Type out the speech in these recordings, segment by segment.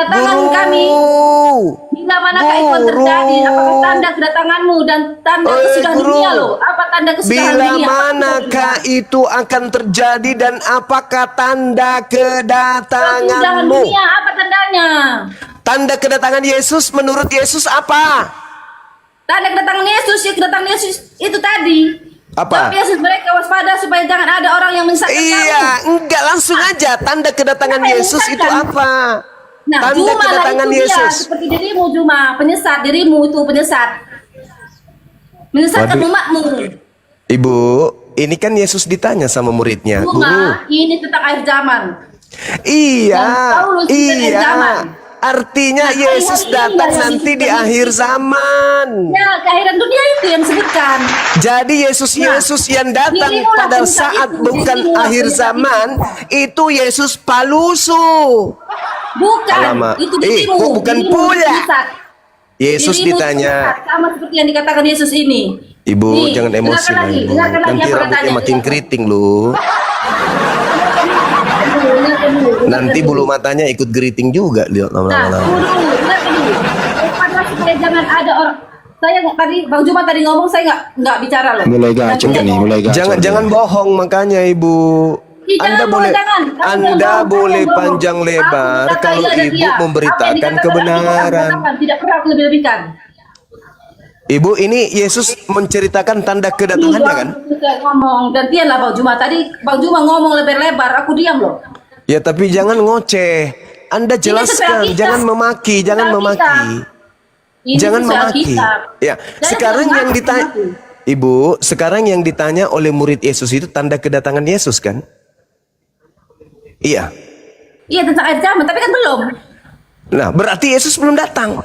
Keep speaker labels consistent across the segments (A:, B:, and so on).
A: kedatangan kami. Bila manakah itu terjadi? Apakah tanda kedatanganmu dan tanda kesudahan dunia loh? Apa tanda kesudahan
B: Bila
A: dunia?
B: manakah itu akan terjadi dan apakah tanda
A: Kesudahan
B: kedatanganmu?
A: dunia apa tandanya?
B: Tanda kedatangan Yesus menurut Yesus apa?
A: Tanda kedatangan Yesus, ya kedatangan Yesus itu tadi.
B: Apa?
A: Tapi Yesus mereka waspada supaya jangan ada orang yang menyesatkan
B: Iya, enggak langsung aja. Tanda kedatangan
A: Apa yang
B: Yesus itu
A: menyesatkan?
B: apa?
A: Nah,
B: Tanda
A: Juma lah
B: kedatangan
A: itu dia,
B: Yesus.
A: seperti dirimu Juma, penyesat dirimu itu penyesat. Menyesatkan
B: Waduh.
A: umatmu.
B: Ibu, ini kan Yesus ditanya sama muridnya.
A: Juma, ini tentang akhir zaman.
B: Iya,
A: Dan Paulus di akhir zaman.
B: iya. Artinya
A: Nah,
B: Yesus
A: hari-hari
B: datang
A: inilah yang
B: nanti di
A: disebutkan
B: akhir
A: itu.
B: zaman.
A: Ya, keakhiran dunia itu yang disebutkan.
B: Jadi Yesus yang datang
A: dirimulah
B: pada
A: penyesat
B: saat
A: itu,
B: bukan
A: dirimulah
B: akhir
A: penyesat
B: zaman, itu Yesus palusu.
A: Bukan,
B: Alamak.
A: itu dirimu.
B: Kok bukan
A: dirimu
B: pula?
A: penyesat.
B: Yesus
A: Dirimu
B: ditanya,
A: penyesat, sama seperti yang dikatakan Yesus ini.
B: Ibu
A: Nih,
B: jangan emosi
A: dengarkan
B: lah,
A: lagi,
B: Ibu.
A: dengarkan lagi
B: Nanti
A: apa
B: rambutnya
A: katanya.
B: makin keriting loh. Nanti bulu matanya ikut geriting juga lihat
A: Nah,
B: lama-lama.
A: tunggu dulu, dengarkan dulu. Waspada supaya jangan ada orang. Saya tadi, Bang Juma tadi ngomong, saya nggak bicara loh.
C: Mulai gacor
A: Nanti
C: nih,
A: saya
C: mulai gacor.
B: Jangan bohong makanya Ibu.
A: Ih, jangan
B: Anda
A: bohong,
B: boleh
A: jangan. Kamu jangan
B: Anda
A: bohong,
B: boleh
A: jangan bohong.
B: panjang
A: Aku
B: lebar
A: berkata
B: kalau
A: iya dan
B: Ibu
A: iya. Apa yang
B: memberitakan
A: dikatakan
B: kebenaran.
A: aku tidak pernah aku lebih-lebihkan.
B: Ibu, ini Yesus menceritakan tanda kedatangannya kan?
A: Ngomong gantian lah Bang Juma. Tadi Bang Juma ngomong lebar-lebar, aku diam loh.
B: Ya tapi jangan ngoceh. Anda jelaskan,
A: sesuai Alkitab.
B: jangan memaki, jangan
A: Sesuai
B: memaki.
A: Alkitab. Ini
B: Jangan
A: sesuai
B: memaki.
A: Alkitab.
B: Ya,
A: Saya
B: sekarang
A: tidak
B: yang
A: mengaku,
B: ditanya
A: mengaku.
B: Ibu, sekarang yang ditanya oleh murid Yesus itu tanda kedatangan Yesus kan? Iya.
A: Iya tentang akhir zaman, tapi kan belum.
B: Nah, berarti Yesus belum datang.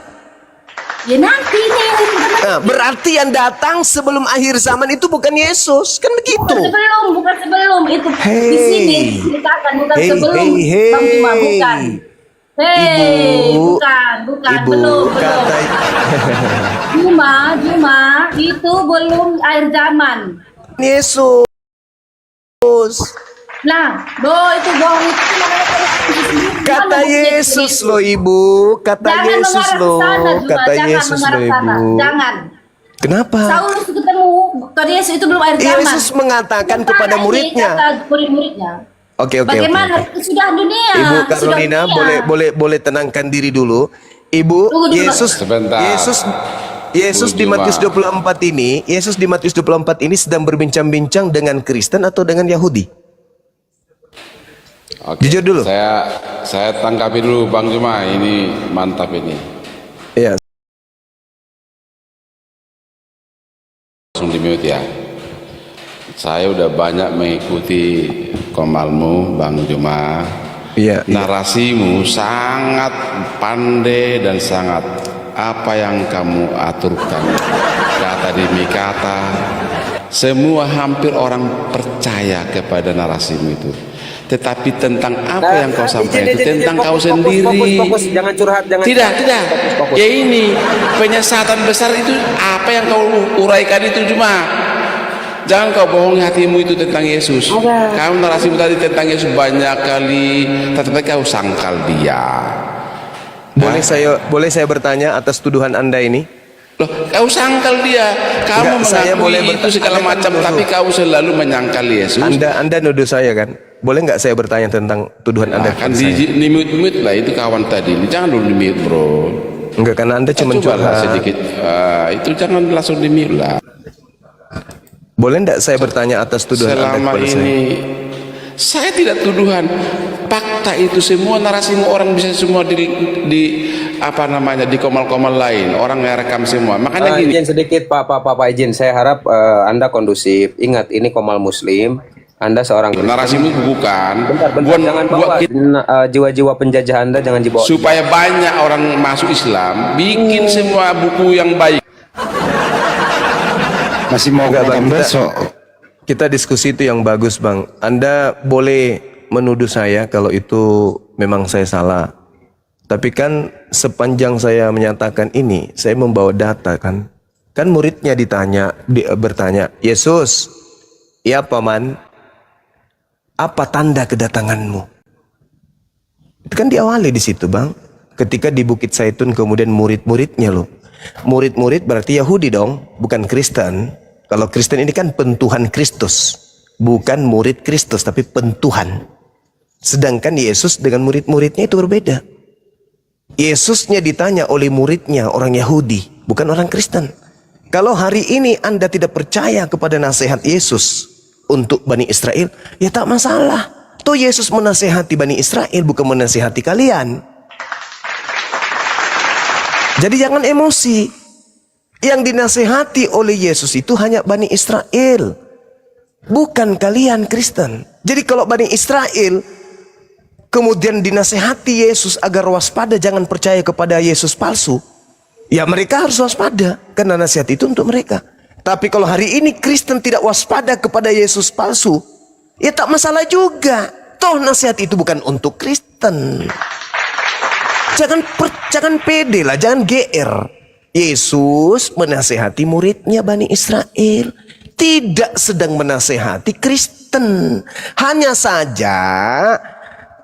A: Ya nanti nih.
B: Nah, berarti yang datang sebelum akhir zaman itu bukan Yesus, kan begitu?
A: Bukan sebelum itu di
B: Hey.
A: sini dikatakan bukan
B: Hey,
A: sebelum
B: hey,
A: Bang Juma
B: hey.
A: bukan. Hei,
B: Ibu,
A: bukan,
B: Ibu
A: belum.
B: kata
A: Juma, itu belum akhir zaman.
B: Yesus.
A: Nah, itu bohong itu
B: Kata Yesus loh Ibu, kata
A: Jangan
B: Yesus
A: mengarah ke
B: loh,
A: sana, Juma.
B: kata
A: Jangan
B: Yesus
A: mengarah
B: loh
A: ke sana.
B: Ibu.
A: Jangan.
B: Kenapa?
A: Saulus ketemu kata Yesus itu belum akhir zaman.
B: Yesus mengatakan
A: Bukan
B: kepada
A: ini
B: muridnya.
A: Kata murid-muridnya.
B: Oke.
A: Bagaimana kesudahan dunia?
B: Ibu
A: kesudahan
B: Carolina
A: dunia.
B: boleh tenangkan diri dulu. Ibu,
A: Tunggu dulu,
B: Yesus
C: Sebentar.
B: Yesus di
C: Juma.
B: Matius 24 ini, Yesus di Matius 24 ini sedang berbincang-bincang dengan Kristen atau dengan Yahudi?
C: Oke.
B: Jujur dulu.
C: Saya tangkapi dulu Bang Juma, ini mantap ini.
B: Iya.
C: Langsung di mute ya. Saya udah banyak mengikuti komalmu Bang Juma.
B: Iya.
C: Narasimu sangat pandai dan sangat apa yang kamu aturkan, kata demi kata, semua hampir orang percaya kepada narasimu itu. Tetapi tentang apa yang kau sampaikan itu tentang kau sendiri.
D: Fokus, jangan curhat, jangan.
C: Tidak.
D: Fokus.
C: Ya ini penyesatan besar itu apa yang kau uraikan itu cuma. Jangan kau bohongi hatimu itu tentang Yesus. Kamu narasimu tadi tentang Yesus banyak kali, tetapi kau sangkal dia.
B: Boleh saya bertanya atas tuduhan Anda ini?
C: Loh, kau sangkal dia. Kamu
B: Enggak, saya boleh
C: mengakui itu segala
B: Anda kan
C: macam,
B: menuduh.
C: tapi kau selalu menyangkal Yesus.
B: Anda nuduh saya kan? Boleh nggak saya bertanya tentang tuduhan Anda
C: Kan
B: kepada saya?
C: di mute lah itu kawan tadi. Jangan dulu di mute bro.
B: Enggak, karena Anda cuma
C: Coba lah
B: curhat.
C: sedikit. Itu jangan langsung di mute lah.
B: Boleh nggak saya bertanya atas tuduhan Anda
C: Selama
B: kepada
C: ini saya tidak tuduhan. Fakta itu semua narasimu orang bisa semua di apa namanya di komal-komal lain. Orang ngerekam semua. Makanya gini.
D: Izin sedikit Pak izin. Saya harap Anda kondusif. Ingat ini Komal Muslim. Anda seorang
C: Narasimu bukan.
D: Bentar,
C: Buat-
D: jangan
C: buat
D: bawa jiwa-jiwa penjajah Anda jangan dibawa.
C: supaya banyak orang masuk Islam, bikin semua buku yang baik.
E: Masih mau
B: Enggak, Bang,
E: nonton besok.
B: Kita diskusi itu yang bagus, Bang. Anda boleh menuduh saya kalau itu memang saya salah. Tapi kan sepanjang saya menyatakan ini, saya membawa data kan. Kan muridnya bertanya, Yesus, ya Paman, apa tanda kedatanganmu? Itu kan diawali di situ, Bang. ketika di Bukit Zaitun kemudian murid-muridnya loh. Murid-murid berarti Yahudi dong, bukan Kristen. Kalau Kristen ini kan pentuhan Kristus, bukan murid Kristus tapi pentuhan. Sedangkan Yesus dengan murid-muridnya itu berbeda. Yesusnya ditanya oleh muridnya orang Yahudi, bukan orang Kristen. Kalau hari ini Anda tidak percaya kepada nasihat Yesus untuk Bani Israel, ya tak masalah. Toh Yesus menasihati Bani Israel, bukan menasihati kalian. Jadi jangan emosi. Yang dinasihati oleh Yesus itu hanya Bani Israel, bukan kalian Kristen. Jadi kalau Bani Israel kemudian dinasihati Yesus agar waspada, jangan percaya kepada Yesus palsu, ya mereka harus waspada, karena nasihat itu untuk mereka. Tapi kalau hari ini Kristen tidak waspada kepada Yesus palsu, ya tak masalah juga. Toh nasihat itu bukan untuk Kristen. Jangan pede lah, jangan GR. Yesus menasihati muridnya Bani Israel, tidak sedang menasihati Kristen. Hanya saja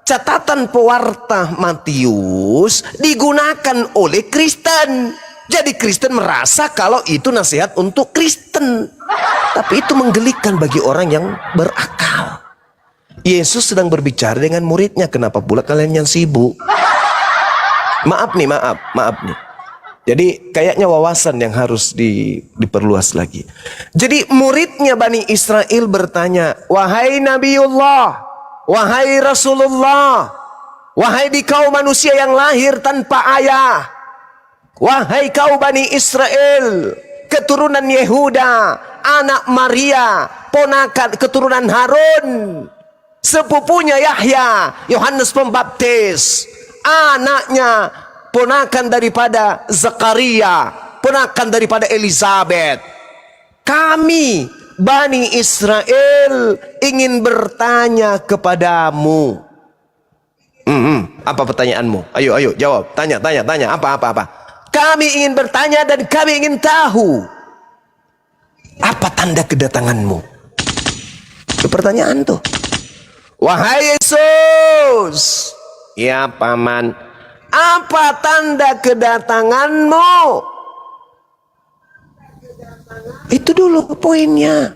B: catatan pewarta Matius digunakan oleh Kristen. Jadi Kristen merasa kalau itu nasihat untuk Kristen. Tapi itu menggelikan bagi orang yang berakal. Yesus sedang berbicara dengan muridnya, kenapa pula kalian yang sibuk? Maaf nih. Jadi kayaknya wawasan yang harus diperluas lagi. Jadi muridnya Bani Israel bertanya, wahai Nabiullah, wahai Rasulullah, wahai di kau manusia yang lahir tanpa ayah, wahai kau Bani Israel, keturunan Yehuda, anak Maria, ponakan keturunan Harun, sepupunya Yahya, Yohanes Pembaptis, anaknya ponakan daripada Zakaria, ponakan daripada Elizabeth. Kami Bani Israel ingin bertanya kepadamu. Apa pertanyaanmu? Ayo jawab. Tanya. Apa? Kami ingin bertanya dan kami ingin tahu, apa tanda kedatanganmu? Itu pertanyaan tuh. Wahai Yesus, ya paman, apa tanda kedatanganmu? Itu dulu poinnya.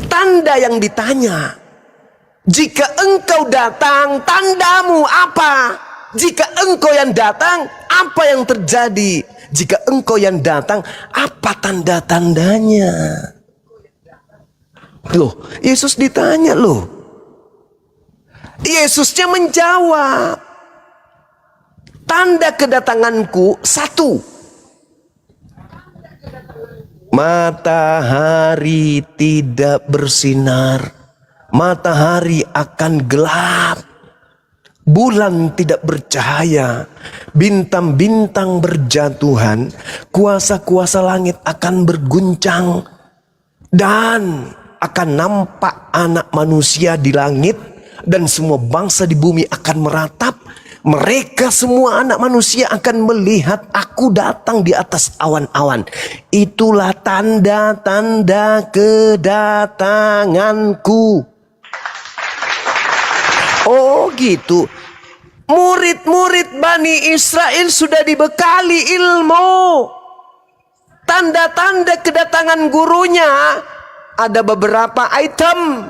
B: Tanda yang ditanya. Jika engkau datang, tandamu apa? Jika engkau yang datang, apa yang terjadi? Jika engkau yang datang, apa tanda-tandanya? Loh, Yesus ditanya loh. Yesusnya menjawab, tanda kedatanganku satu, matahari tidak bersinar, matahari akan gelap, bulan tidak bercahaya, bintang-bintang berjatuhan, kuasa-kuasa langit akan berguncang, dan akan nampak anak manusia di langit, dan semua bangsa di bumi akan meratap. Mereka semua anak manusia akan melihat aku datang di atas awan-awan. Itulah tanda-tanda kedatanganku. Oh gitu. Murid-murid Bani Israel sudah dibekali ilmu. Tanda-tanda kedatangan gurunya ada beberapa item.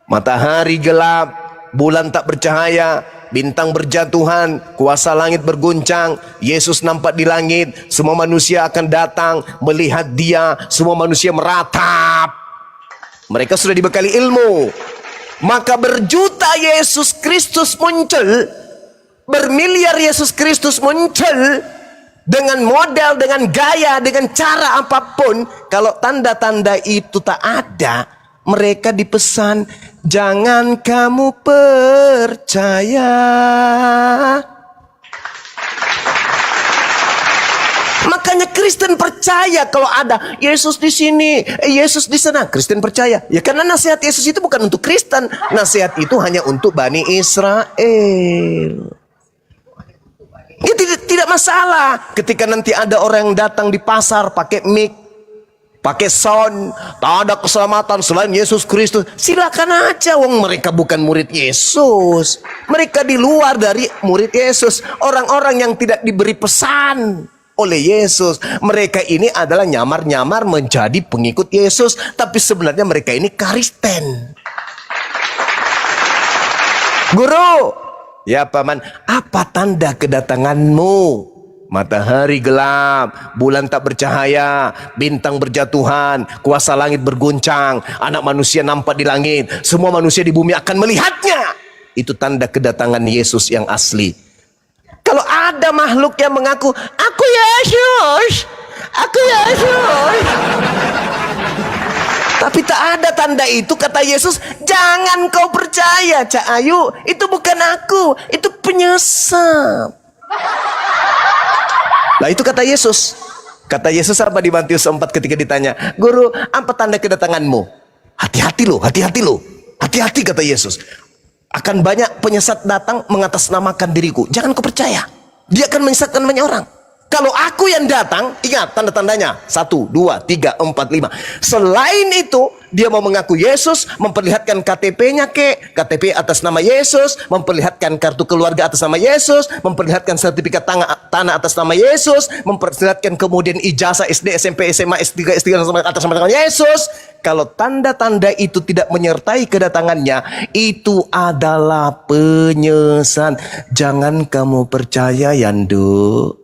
B: Matahari gelap, bulan tak bercahaya, bintang berjatuhan, kuasa langit berguncang, Yesus nampak di langit, semua manusia akan datang melihat dia, semua manusia meratap. Mereka sudah dibekali ilmu. Maka berjuta Yesus Kristus muncul, bermiliar Yesus Kristus muncul, dengan model, dengan gaya, dengan cara apapun. Kalau tanda-tanda itu tak ada, mereka dipesan, jangan kamu percaya. Makanya Kristen percaya kalau ada Yesus di sini, Yesus di sana. Kristen percaya. Ya karena nasihat Yesus itu bukan untuk Kristen. Nasihat itu hanya untuk Bani Israel. Ya tidak masalah ketika nanti ada orang yang datang di pasar pakai mic. pakai sound, tak ada keselamatan selain Yesus Kristus. Silakan aja, wong mereka bukan murid Yesus. Mereka di luar dari murid Yesus. Orang-orang yang tidak diberi pesan oleh Yesus. Mereka ini adalah nyamar-nyamar menjadi pengikut Yesus, tapi sebenarnya mereka ini Kristen. Guru, ya paman, apa tanda kedatanganmu? Matahari gelap, bulan tak bercahaya, bintang berjatuhan, kuasa langit berguncang, anak manusia nampak di langit, semua manusia di bumi akan melihatnya. Itu tanda kedatangan Yesus yang asli. Kalau ada makhluk yang mengaku, aku Yesus, aku Yesus, tapi tak ada tanda itu, kata Yesus, jangan kau percaya, Cak Ayu, itu bukan aku, itu penyesat. Lah itu kata Yesus. Kata Yesus apa di Matius 4 ketika ditanya, Guru, apa tanda kedatanganmu? Hati-hati loh, hati-hati loh. Hati-hati kata Yesus. Akan banyak penyesat datang mengatasnamakan diriku. Jangan kau percaya. Dia akan menyesatkan banyak orang. Kalau aku yang datang, ingat tanda-tandanya. 1, 2, 3, 4, 5. Selain itu, dia mau mengaku Yesus, memperlihatkan KTP-nya KTP atas nama Yesus, memperlihatkan kartu keluarga atas nama Yesus, memperlihatkan sertifikat tanah atas nama Yesus, memperlihatkan kemudian ijazah SD, SMP, SMA, S3 atas nama Yesus. Kalau tanda-tanda itu tidak menyertai kedatangannya, itu adalah penyesalan. Jangan kamu percaya, Yandu.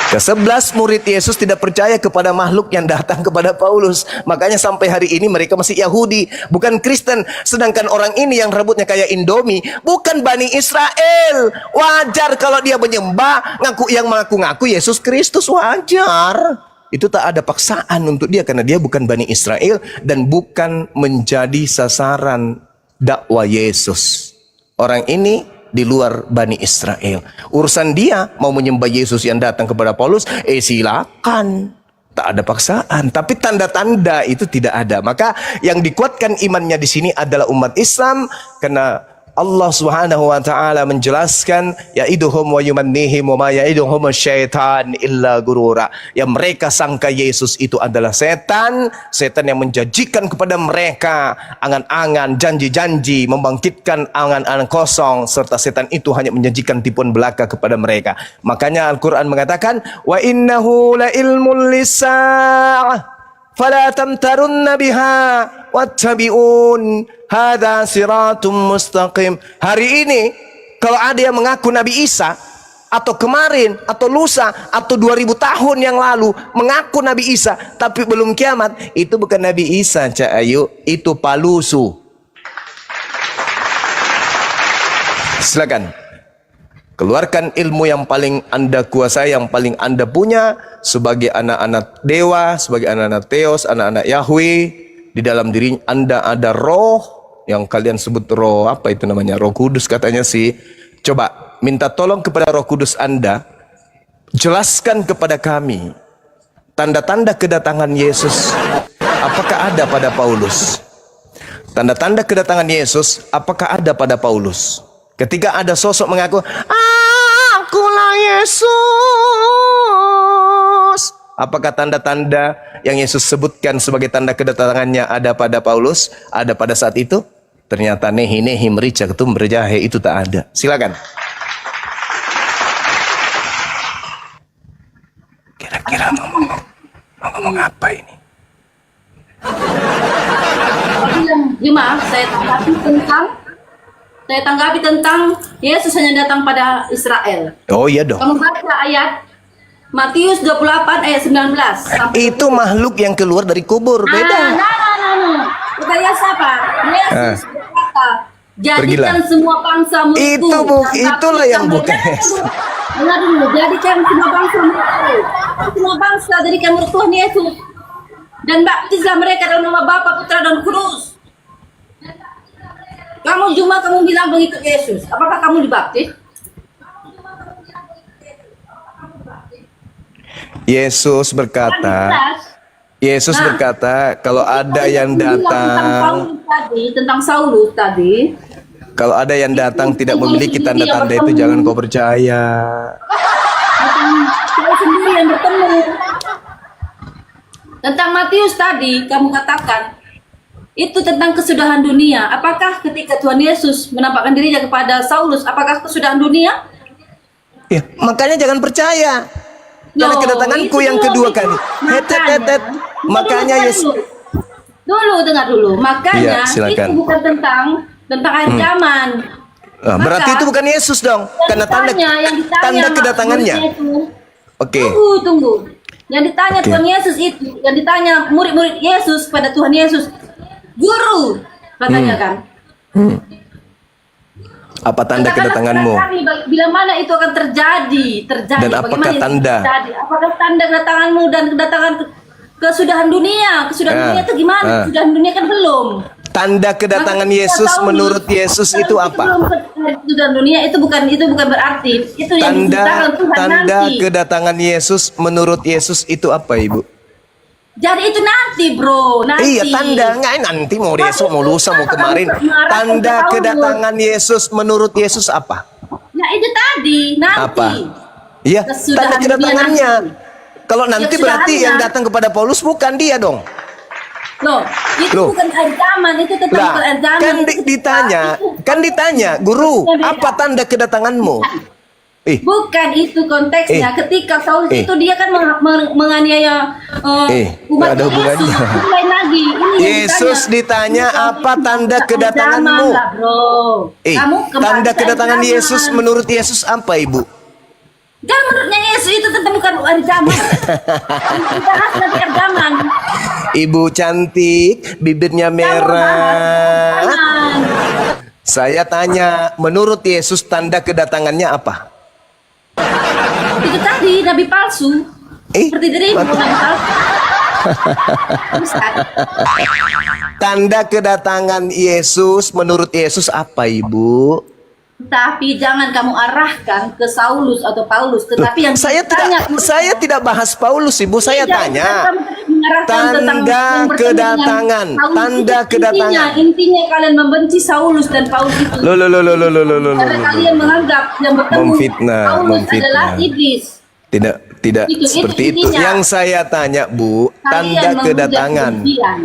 B: Ke-11 murid Yesus tidak percaya kepada makhluk yang datang kepada Paulus. Makanya sampai hari ini mereka masih Yahudi, bukan Kristen. Sedangkan orang ini yang rambutnya kayak Indomie, bukan Bani Israel. Wajar kalau dia menyembah, yang mengaku-ngaku Yesus Kristus, wajar. Itu tak ada paksaan untuk dia, karena dia bukan Bani Israel dan bukan menjadi sasaran dakwah Yesus. Orang ini di luar Bani Israel. Urusan dia mau menyembah Yesus yang datang kepada Paulus, silakan. Tak ada paksaan, tapi tanda-tanda itu tidak ada. Maka yang dikuatkan imannya di sini adalah umat Islam, karena Allah Subhanahu wa taala menjelaskan, ya'iduhum wa yumannihim wa ma ya'iduhum syaitan illa gurura. Yang mereka sangka Yesus itu adalah setan, setan yang menjanjikan kepada mereka angan-angan, janji-janji, membangkitkan angan-angan kosong, serta setan itu hanya menjanjikan tipuan belaka kepada mereka. Makanya Al-Qur'an mengatakan, wa innahu la ilmul lis-sa'ah fala tamtarunna biha wattabi'un hadza siratum mustaqim. Hari ini kalau ada yang mengaku Nabi Isa, atau kemarin, atau lusa, atau 2000 tahun yang lalu mengaku Nabi Isa tapi belum kiamat, itu bukan Nabi Isa, Cak Ayu, itu palusu. Silakan keluarkan ilmu yang paling Anda kuasai, yang paling Anda punya sebagai anak-anak dewa, sebagai anak-anak Theos, anak-anak Yahweh. Di dalam diri Anda ada roh yang kalian sebut roh, apa itu namanya? Roh Kudus katanya sih. Coba minta tolong kepada Roh Kudus Anda, jelaskan kepada kami tanda-tanda kedatangan Yesus. Apakah ada pada Paulus? Tanda-tanda kedatangan Yesus apakah ada pada Paulus? Ketika ada sosok mengaku, akulah Yesus. Apakah tanda-tanda yang Yesus sebutkan sebagai tanda kedatangannya ada pada Paulus? Ada pada saat itu? Ternyata nehi merica ketum berjahe itu tak ada. Silakan. Kira-kira mau ngomong apa ini?
A: Jemaah, saya tanggapi tentang Yesus hanya datang pada Israel.
B: Oh iya dong.
A: Kamu baca ayat Matius 28 ayat 19.
B: Itu makhluk yang keluar dari kubur, beda.
A: Kita lihat siapa? Yesus berkata, jadikan
B: Pergilah.
A: semua bangsa muridku.
B: Itulah yang bukan Yesus.
A: Dengar dulu, jadikan semua bangsa muridku. Semua bangsa jadikan murid Tuhan Yesus. Dan baptislah mereka dalam nama Bapa, Putra, dan Kudus. Kamu bilang pengikut Yesus. Apakah kamu dibaptis?
B: Yesus berkata, kalau ada yang datang,
A: tentang Saulus tadi,
B: kalau ada yang datang tidak memiliki tanda-tanda itu, jangan kau percaya.
A: Saya sendiri yang bertemu. Tentang Matius tadi kamu katakan itu tentang kesudahan dunia. Apakah ketika Tuhan Yesus menampakkan dirinya kepada Saulus, apakah kesudahan dunia?
B: Ya, makanya jangan percaya. Karena
A: Loh,
B: kedatanganku
A: itu
B: yang
A: dulu.
B: kedua kali. Makanya Yesus.
A: Dulu dengar dulu. Makanya
B: Iya, silakan.
A: itu bukan tentang akhir zaman.
B: Berarti itu bukan Yesus dong. Karena
A: yang ditanya
B: tanda kedatangannya.
A: muridnya itu,
B: Oke.
A: Tunggu. Yang ditanya
B: Oke.
A: Tuhan Yesus itu, yang ditanya murid-murid Yesus pada Tuhan Yesus, Guru, katanya kan.
B: Apa tanda
A: Katakanlah
B: kedatanganmu?
A: kepada kami, bila mana itu akan terjadi.
B: Dan apakah
A: Bagaimana itu
B: tanda?
A: terjadi? Apakah tanda kedatanganmu dan kedatangan kesudahan dunia? Kesudahan dunia itu gimana? Kesudahan dunia kan belum.
B: Tanda kedatangan
A: Maka kita
B: Yesus
A: tahu
B: menurut
A: nih,
B: Yesus
A: kalau
B: itu apa?
A: belum kesudahan dunia itu bukan berarti itu yang diceritakan Tuhan
B: Tanda
A: nanti.
B: kedatangan Yesus menurut Yesus itu apa, Ibu?
A: Jadi itu nanti, bro. Nanti.
B: Iya, tanda. Nggak, nanti mau besok, mau lusa, mau kemarin. Tanda kedatangan Yesus menurut Yesus apa?
A: Nah itu tadi nanti.
B: Apa? Iya,
A: Kesudahan
B: tanda kedatangannya.
A: dunia
B: Kalau nanti berarti yang datang kepada Paulus bukan dia dong.
A: Loh, itu
B: Loh.
A: bukan akhir zaman, itu tentang
B: Lah,
A: akhir zaman.
B: kan
A: Itu
B: ditanya, Guru, apa tanda kedatanganmu?
A: bukan itu konteksnya. Ketika Saulus itu dia kan menganiaya umat
B: ada hubungannya.
A: Yesus. Itu lain lagi. Ini yang
B: Yesus ditanya apa tanda kedatanganmu?
A: Zaman lah, bro. Kamu
B: Tanda
A: kembali
B: kedatangan
A: zaman.
B: Yesus menurut Yesus apa, Ibu?
A: Dan menurutnya Yesus itu tentang bukan akhir zaman. Kita bahas nanti akhir zaman.
B: Ibu cantik, bibirnya merah.
A: Jangan.
B: Saya tanya, menurut Yesus tanda kedatangannya apa?
A: Itu tadi nabi palsu. Seperti dirimu nabi palsu. Ustaz.
B: Tanda kedatangan Yesus menurut Yesus apa, Ibu?
A: Tapi jangan kamu arahkan ke Saulus atau Paulus, tetapi yang
B: Saya tidak bahas Paulus, Ibu. Saya tanya tanda kedatangan, tanda kedatangan.
A: Intinya kalian membenci Saulus dan Paulus itu.
B: Lo.
A: Karena kalian menganggap yang bertemu
B: Memfitnah,
A: Paulus adalah iblis.
B: Tidak
A: Itu
B: seperti itu.
A: intinya.
B: Yang saya tanya, Bu,
A: Kalian
B: tanda
A: menghujat
B: kedatangan.
A: kebencian.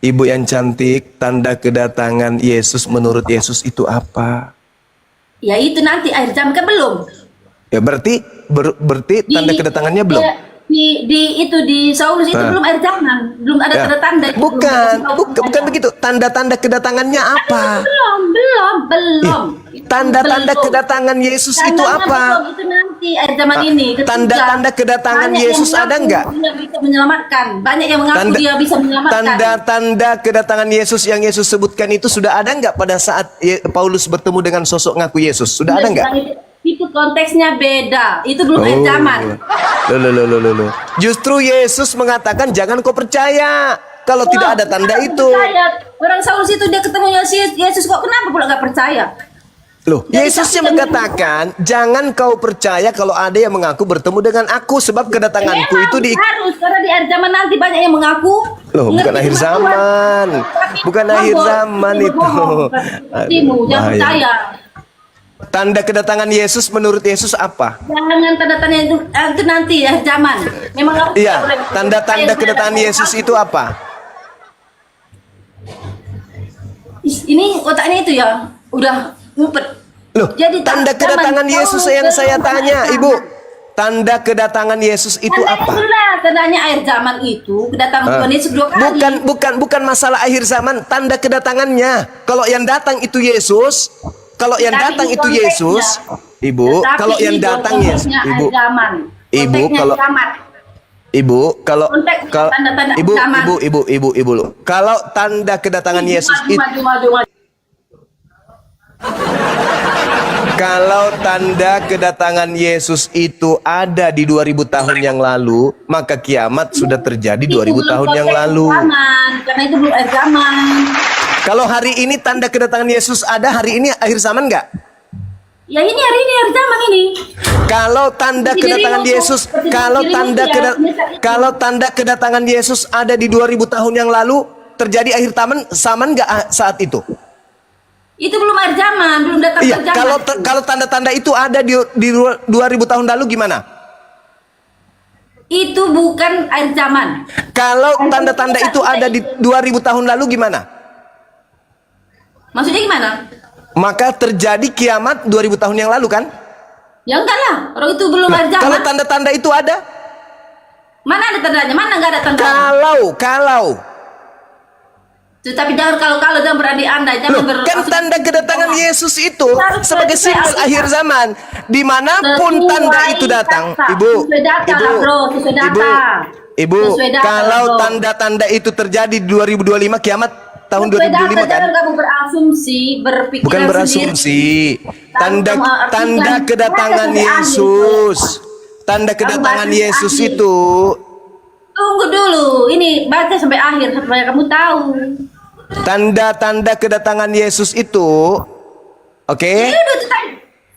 B: Ibu yang cantik, tanda kedatangan Yesus menurut Yesus itu apa?
A: Ya itu nanti akhir zaman kan belum.
B: Ya berarti tanda kedatangannya belum.
A: Di Saulus itu belum akhir zaman, belum ada
B: Ya.
A: tanda-tanda. itu belum
B: Bukan
A: ada.
B: begitu. Tanda-tanda kedatangannya apa?
A: Belum.
B: Tanda-tanda
A: Belum.
B: kedatangan Yesus itu
A: Tandanya
B: apa?
A: belum, itu nanti akhir zaman ini. Ketika
B: Tanda-tanda kedatangan
A: banyak
B: Yesus
A: yang
B: ada
A: mengaku
B: nggak?
A: Dia bisa menyelamatkan. Banyak yang mengaku dia bisa menyelamatkan.
B: Tanda-tanda kedatangan Yesus yang Yesus sebutkan itu sudah ada nggak pada saat Paulus bertemu dengan sosok ngaku Yesus? Sudah ada nggak?
A: Itu konteksnya beda. Itu belum akhir zaman.
B: Loh. Justru Yesus mengatakan jangan kau percaya kalau tidak ada tanda itu.
A: Percaya. Orang Saulus itu dia ketemunya Yesus kok kenapa pula nggak percaya?
B: Loh, Yesusnya mengatakan jangan kau percaya kalau ada yang mengaku bertemu dengan aku sebab kedatanganku itu di
A: harus karena di akhir zaman nanti banyak yang mengaku.
B: Loh, bukan akhir zaman. Bukan akhir zaman itu.
A: Jangan
B: Bahaya.
A: percaya.
B: Tanda kedatangan Yesus menurut Yesus apa?
A: Jangan tanda-tanda itu nanti akhir zaman. Memang aku tidak
B: Iya,
A: boleh
B: tanda-tanda
A: percaya
B: kedatangan
A: kepada
B: Yesus
A: aku.
B: itu apa?
A: Ini otaknya itu ya udah ngumpet.
B: Loh,
A: Jadi
B: tanda
A: zaman
B: kedatangan Yesus
A: Paulus
B: yang saya
A: belum
B: tanya,
A: ada.
B: Ibu. Tanda kedatangan Yesus itu apa?
A: Itulah tandanya akhir zaman itu kedatangan Tuhan Yesus dua kali.
B: Bukan masalah akhir zaman, tanda kedatangannya. Kalau yang datang itu Yesus, kalau yang
A: Tapi
B: datang
A: ini
B: itu
A: konteksnya.
B: Yesus, Ibu,
A: Tetapi
B: kalau yang
A: ini
B: datang Yesus,
A: konteksnya
B: Ibu,
A: akhir zaman.
B: Ibu,
A: Konteksnya
B: kalau-
A: kiamat.
B: Ibu, kalau
A: Konteksnya tanda-tanda
B: Ibu,
A: zaman.
B: Ibu, lu. Kalau tanda kedatangan Yesus itu,
A: Maju.
B: kalau tanda kedatangan Yesus itu ada di 2000 tahun yang lalu, maka kiamat sudah terjadi 2000
A: Itu
B: tahun
A: belum
B: yang
A: konteks
B: lalu.
A: zaman, karena itu belum akhir zaman.
B: Kalau hari ini tanda kedatangan Yesus ada, hari ini akhir zaman nggak?
A: Ya ini hari ini akhir zaman ini.
B: Kalau tanda
A: Seperti
B: kedatangan
A: dirimu,
B: Yesus,
A: seperti
B: kalau
A: dirimu
B: tanda
A: ya, misal itu.
B: kalau tanda kedatangan Yesus ada di 2000 tahun yang lalu, terjadi akhir zaman nggak saat itu?
A: Itu belum akhir zaman, belum datang
B: Iya,
A: akhir zaman.
B: kalau tanda-tanda itu ada di 2000 tahun lalu gimana?
A: Itu bukan akhir zaman.
B: Kalau tanda-tanda itu ada di 2000 tahun lalu gimana?
A: Maksudnya gimana?
B: Maka terjadi kiamat 2000 tahun yang lalu kan?
A: Ya enggak lah, orang itu belum akhir zaman.
B: Kalau tanda-tanda itu ada?
A: Mana ada tandanya? Mana enggak ada tandanya?
B: Kalau.
A: Tetapi jangan kalau jangan berani Anda, jangan
B: Loh, kan tanda kedatangan Yesus itu sebagai simbol akhir zaman. Dimanapun tanda itu datang, Ibu, kalau tanda-tanda itu terjadi di 2025 kiamat tahun 2025 kan?
A: Jangan kamu berasumsi, berpikiran
B: Bukan berasumsi. Tanda kedatangan Yesus. Tanda kedatangan Yesus itu.
A: Tunggu dulu, ini baca sampai akhir supaya kamu tahu.
B: Tanda-tanda kedatangan Yesus itu, oke?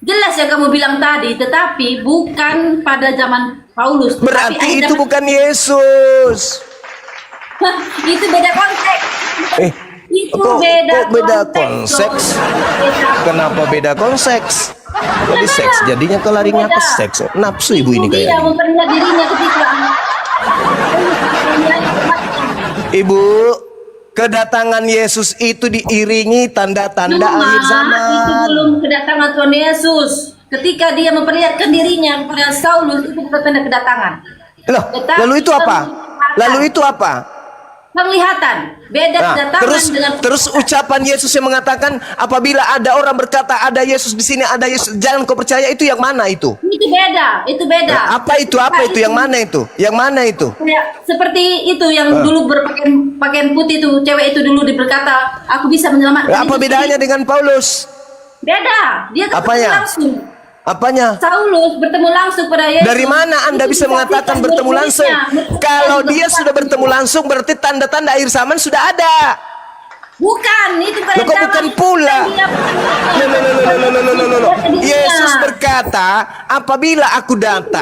A: Jelas yang kamu bilang tadi, tetapi bukan pada zaman Paulus.
B: Berarti itu bukan Yesus.
A: Itu beda konteks. Itu
B: beda konteks. Kenapa beda konteks? Jadi seks, jadinya kok larinya ke seks. Nafsu ibu ini
A: Dia
B: kayak.
A: memperlihat dirinya ketika
B: Ibu, kedatangan Yesus itu diiringi tanda-tanda akhir zaman.
A: Itu belum kedatangan Tuhan Yesus. Ketika dia memperlihatkan dirinya kepada Saulus, itu bukan tanda kedatangan.
B: Loh, lalu itu apa? Lalu itu apa?
A: Penglihatan. Beda
B: Nah,
A: kedatangan dengan
B: terus ucapan Yesus yang mengatakan apabila ada orang berkata ada Yesus di sini, ada Yesus, jangan kau percaya, itu yang mana itu?
A: Itu beda, itu beda.
B: Apa itu? Apa itu? Yang mana itu? Yang mana itu?
A: Seperti itu yang dulu berpakaian putih itu, cewek itu dulu berkata, aku bisa menyelamatkan.
B: Apa bedanya dengan Paulus?
A: Beda. Dia ketemu
B: Apanya?
A: langsung.
B: Apanya?
A: Saulus bertemu langsung pada Yesus.
B: Dari mana Anda bisa mengatakan bertemu langsung? Kalau dia sudah bertemu langsung berarti tanda-tanda akhir zaman sudah ada.
A: Bukan, itu
B: Loh, kok bukan pula? Yesus berkata, apabila aku datang.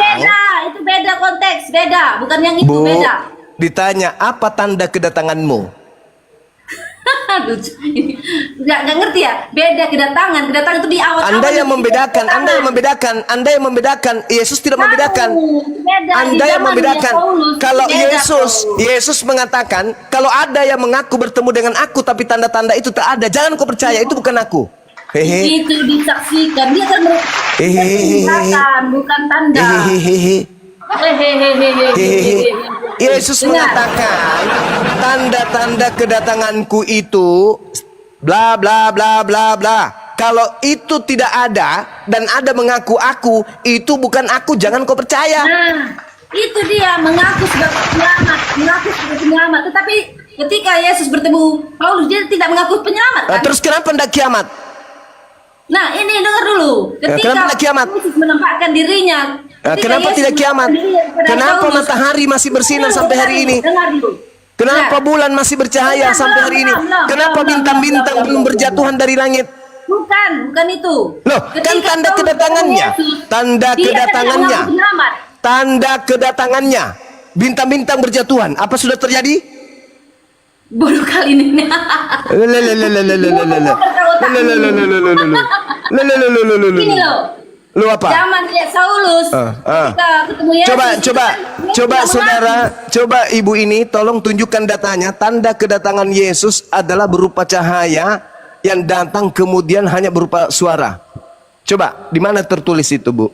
A: Itu beda konteks, beda. Bukan yang itu,
B: Bu,
A: beda.
B: ditanya apa tanda kedatanganmu?
A: Aduh, nggak ngerti ya. Beda kedatangan itu di awal.
B: Anda yang membedakan, Anda yang membedakan. Yesus tidak membedakan. Anda yang membedakan. Kalau Yesus mengatakan, kalau ada yang mengaku bertemu dengan aku tapi tanda-tanda itu tak ada, jangan kau percaya, itu bukan aku. Hehe.
A: Itu disaksikan, dia kan bukan tanda.
B: Yesus mengatakan tanda-tanda kedatanganku itu bla bla bla bla bla. Kalau itu tidak ada dan ada mengaku aku, itu bukan aku, jangan kau percaya.
A: Nah, itu dia mengaku sebagai penyelamat, tetapi ketika Yesus bertemu Paulus, dia tidak mengaku penyelamat. Kan?
B: Terus kenapa hendak kiamat?
A: Nah, ini dengar dulu.
B: Kenapa tidak kiamat?
A: Yesus menampakkan dirinya.
B: Kenapa tidak kiamat? Kenapa matahari masih bersinar sampai hari ini? Kenapa bulan masih bercahaya sampai hari ini? Kenapa bintang-bintang belum berjatuhan dari langit?
A: Bukan itu.
B: Loh, kan tanda kedatangannya. Tanda kedatangannya. Bintang-bintang berjatuhan. Apa sudah terjadi?
A: Baru kali ini. Ini loh.
B: Lu apa?
A: Zaman lihat Saulus. Kita ketemu Yesus.
B: Coba saudara, coba ibu ini tolong tunjukkan datanya. Tanda kedatangan Yesus adalah berupa cahaya yang datang kemudian hanya berupa suara. Coba, di mana tertulis itu, Bu?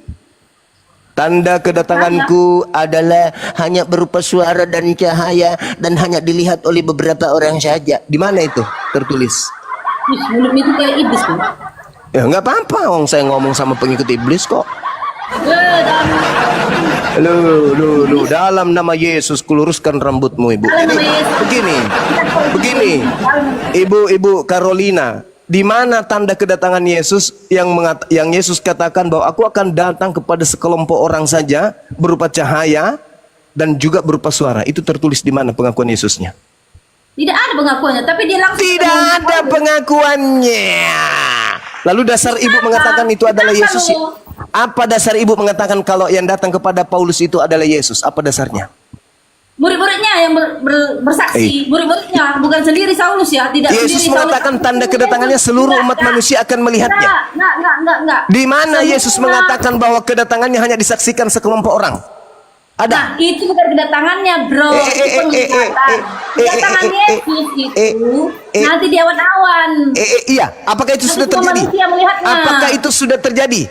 B: Tanda kedatanganku adalah hanya berupa suara dan cahaya dan hanya dilihat oleh beberapa orang saja. Di mana itu tertulis?
A: Mulut itu kayak iblis tuh.
B: Ya nggak apa-apa, saya ngomong sama pengikut iblis kok. Lu dalam nama Yesus kuluruskan rambutmu, Ibu. Jadi, begini, Ibu Carolina. Di mana tanda kedatangan Yesus yang Yesus katakan bahwa aku akan datang kepada sekelompok orang saja berupa cahaya dan juga berupa suara. Itu tertulis di mana pengakuan Yesusnya?
A: Tidak ada pengakuannya, tapi dia langsung.
B: Tidak ada pengakuannya. Lalu dasar ibu mengatakan itu adalah Yesus. Apa dasar ibu mengatakan kalau yang datang kepada Paulus itu adalah Yesus? Apa dasarnya?
A: Murid-muridnya yang bersaksi, murid-muridnya bukan sendiri Saulus ya, tidak.
B: Yesus mengatakan tanda kedatangannya seluruh umat manusia akan melihatnya.
A: Enggak.
B: Di mana Yesus mengatakan bahwa kedatangannya hanya disaksikan sekelompok orang? Ada.
A: Nah, itu bukan kedatangannya, bro. Itu penglihatan. Kedatangan Yesus itu nanti di awan-awan.
B: Iya, apakah itu
A: Nanti
B: sudah
A: semua
B: terjadi?
A: manusia melihatnya.
B: Apakah itu sudah terjadi?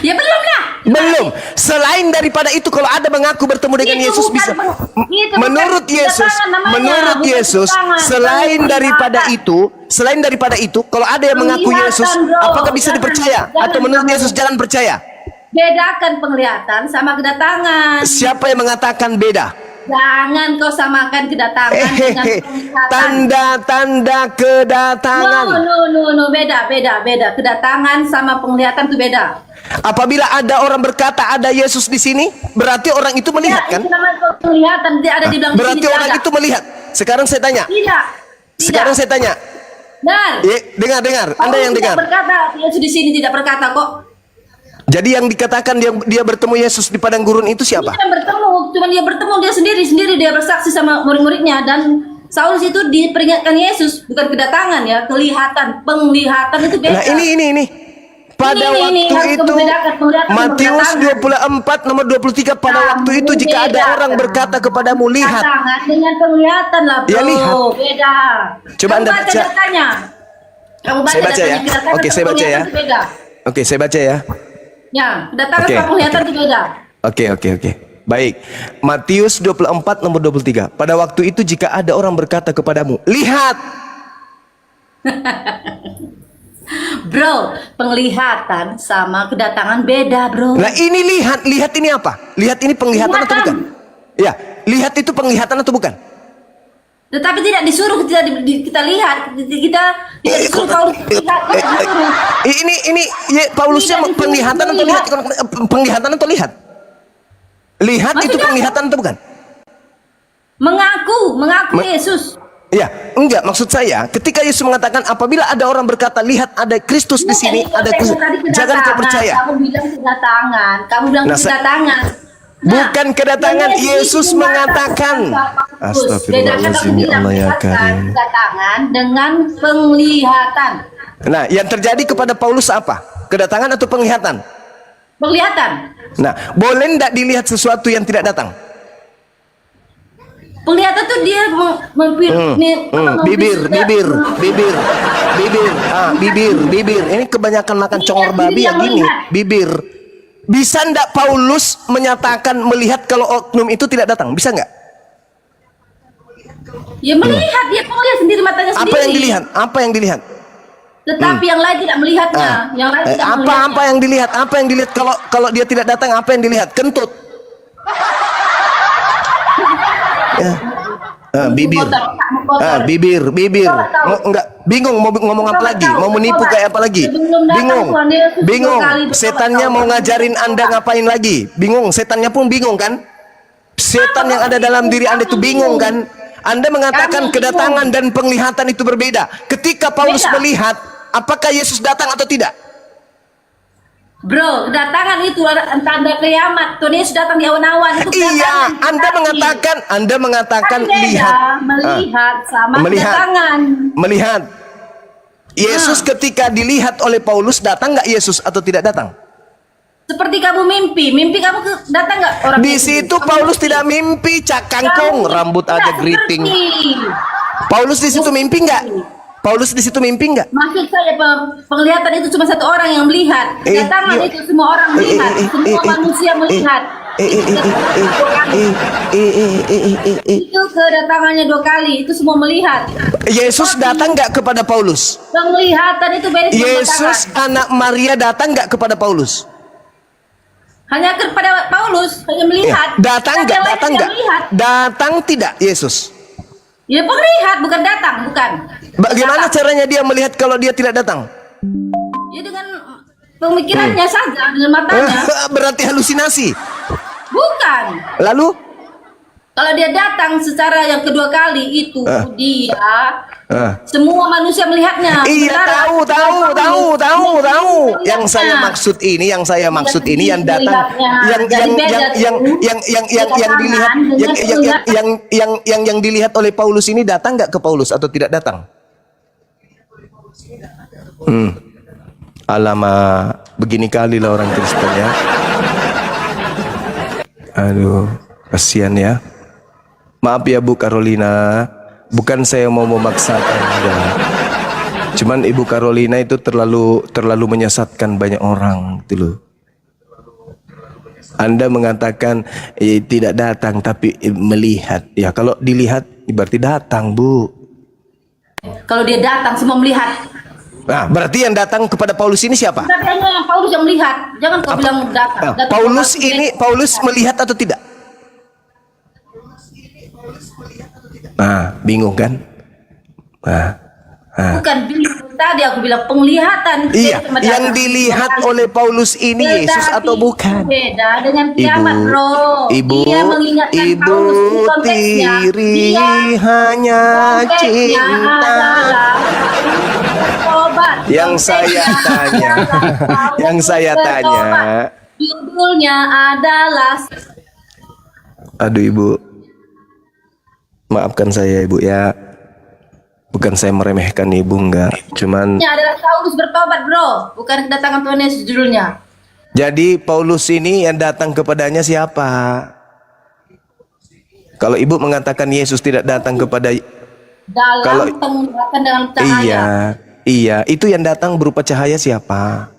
A: Ya belum lah.
B: Belum. Selain daripada itu, kalau ada mengaku bertemu dengan
A: Itu
B: Yesus
A: bukan
B: bisa.
A: itu bukan
B: Menurut Yesus,
A: kedatangan namanya,
B: menurut
A: bukan
B: Yesus,
A: kedatangan.
B: selain daripada itu, kalau ada yang mengaku
A: Penglihatan,
B: Yesus,
A: bro.
B: apakah bisa
A: Jangan-
B: dipercaya?
A: jangan
B: Atau menurut
A: kamu-
B: Yesus jangan percaya?
A: Bedakan penglihatan sama kedatangan.
B: Siapa yang mengatakan beda?
A: Jangan kau samakan kedatangan dengan penglihatan.
B: Tanda-tanda kedatangan.
A: No, beda. Kedatangan sama penglihatan itu beda.
B: Apabila ada orang berkata ada Yesus di sini, berarti orang itu melihat kan?
A: Itu namanya penglihatan, dia ada di bilang di
B: Berarti
A: sini,
B: orang
A: tidak
B: itu melihat. Sekarang saya tanya.
A: ada. Tidak.
B: Sekarang saya tanya.
A: Benar.
B: Dengar. Anda yang dengar.
A: Tidak berkata, Yesus di sini tidak berkata kok.
B: Jadi yang dikatakan dia bertemu Yesus di padang gurun itu siapa?
A: Cuman dia bertemu dia sendiri dia bersaksi sama murid-muridnya, dan Saulus itu diperingatkan Yesus, bukan kedatangan ya, kelihatan, penglihatan itu beda.
B: Nah ini. Pada
A: Ini,
B: waktu
A: harus
B: itu
A: membedakan penglihatan sama
B: Matius
A: kedatangan.
B: 24 nomor 23 pada
A: Nah,
B: waktu itu jika ada
A: beda.
B: orang berkata kepadamu lihat.
A: Kedatangan dengan penglihatan lah, bro.
B: Ya, lihat.
A: Beda.
B: Coba
A: Kamu
B: Anda baca.
A: datanya. Kamu baca
B: Saya baca ya.
A: datanya, kedatangan
B: Oke,
A: sama
B: saya baca ya.
A: penglihatan itu beda.
B: Oke, saya baca ya.
A: Ya, kedatangan
B: Oke.
A: sama penglihatan itu beda.
B: Oke. Baik. Matius 24 nomor 23. Pada waktu itu jika ada orang berkata kepadamu, lihat.
A: Bro, penglihatan sama kedatangan beda, bro.
B: Nah ini lihat ini apa? Lihat ini penglihatan atau bukan? Ya, lihat itu penglihatan atau bukan?
A: Tetapi tidak disuruh kita lihat, kita disuruh Paulus lihat.
B: Ini ya, Paulusnya
A: Tidak disuruh
B: penglihatan atau
A: melihat.
B: lihat? Penglihatan atau lihat? Lihat itu
A: Maksudnya
B: penglihatan atau bukan?
A: Mengaku Yesus.
B: Ya, enggak, maksud saya ketika Yesus mengatakan apabila ada orang berkata lihat ada Kristus di sini, ada Kristus, jangan kau percaya.
A: Kamu bilang kedatangan,
B: Nah,
A: kedatangan.
B: Bukan kedatangan, Yesus mengatakan.
A: Astagfirullahaladzim, ya Allah ya Karim. Kedatangan dengan penglihatan.
B: Nah, yang terjadi kepada Paulus apa? Kedatangan atau penglihatan?
A: Penglihatan.
B: Nah, boleh enggak dilihat sesuatu yang tidak datang?
A: Penglihatan tuh dia
B: bibir. Ini kebanyakan makan congor babi ya gini, bibir. Bisa ndak Paulus menyatakan melihat kalau oknum itu tidak datang? Bisa nggak?
A: Ya melihat, dia melihat sendiri matanya sendiri.
B: Apa yang dilihat?
A: Tetapi yang lain tidak melihatnya. Yang lain tidak melihatnya.
B: Apa yang dilihat? Apa yang dilihat kalau dia tidak datang? Apa yang dilihat? Kentut. Ya. Bibir. Bibir. Enggak, bingung mau ngomong apa lagi? Mau menipu kayak apa lagi? Bingung. Setannya mau ngajarin Anda ngapain lagi? Bingung. Setannya pun bingung kan? Setan yang ada dalam diri Anda itu bingung kan? Anda mengatakan kedatangan dan penglihatan itu berbeda. Ketika Paulus melihat, apakah Yesus datang atau tidak?
A: Bro, kedatangan itu tanda kiamat. Tuh Yesus datang di awan-awan.
B: Iya, Anda mengatakan lihat.
A: Melihat sama kedatangan.
B: Melihat. Yesus ketika dilihat oleh Paulus datang nggak Yesus atau tidak datang?
A: Seperti kamu mimpi kamu datang nggak orang?
B: Di situ Paulus tidak mimpi, cak kangkung, rambut aja geriting. Paulus di situ mimpi nggak? Paulus di situ mimpi nggak?
A: Maksud saya penglihatan itu cuma satu orang yang melihat. Kedatangan itu semua orang melihat, semua manusia melihat. Itu kedatangannya 2 kali, itu semua melihat.
B: Yesus datang nggak kepada Paulus?
A: Penglihatan itu beda dengan
B: Yesus anak Maria datang nggak kepada Paulus?
A: hanya kepada Paulus, hanya melihat.
B: Datang nggak?
A: Yang lain tidak melihat.
B: Datang tidak Yesus?
A: Ya penglihat, bukan datang, bukan.
B: Bagaimana caranya dia melihat kalau dia tidak datang?
A: Ya dengan pemikirannya saja, dengan matanya.
B: Berarti halusinasi.
A: Bukan.
B: Lalu?
A: Kalau dia datang secara yang kedua kali itu dia semua manusia melihatnya.
B: Iya, tahu. Yang saya maksud ini, yang datang, yang dilihat oleh Paulus ini datang nggak ke Paulus atau tidak datang? Alamak, begini kali lah orang Kristen ya. Aduh, kasihan ya. Maaf ya Bu Carolina, bukan saya mau memaksakan Anda. Cuman Ibu Carolina itu terlalu menyesatkan banyak orang gitu loh. Anda mengatakan tidak datang tapi melihat. Ya kalau dilihat berarti datang, Bu.
A: Kalau dia datang semua melihat.
B: Nah, berarti yang datang kepada Paulus ini siapa?
A: Tapi hanya Paulus yang melihat. Jangan kau bilang datang.
B: Nah, Paulus melihat atau tidak? Nah, bingung kan?
A: Bukan bingung. Tadi aku bilang penglihatan.
B: Iya, yang dilihat oleh Paulus ini Yesus atau bukan?
A: Beda dengan kiamat, bro.
B: Ibu,
A: Dia mengingatkan
B: Ibu
A: Paulus konteksnya.
B: tiri
A: Dia
B: hanya
A: konteksnya
B: cinta.
A: adalah bertobat.
B: Yang saya tanya, yang saya tanya.
A: Judulnya adalah.
B: Aduh Ibu, maafkan saya Ibu ya. Bukan saya meremehkan Ibu, enggak. Cuman
A: Ini adalah Paulus bertobat, bro. Bukan kedatangan Tuhan Yesus judulnya.
B: jadi Paulus ini yang datang kepadanya siapa? Kalau Ibu mengatakan Yesus tidak datang kepada
A: Dalam penglihatan dengan cahaya.
B: Iya, itu yang datang berupa cahaya siapa?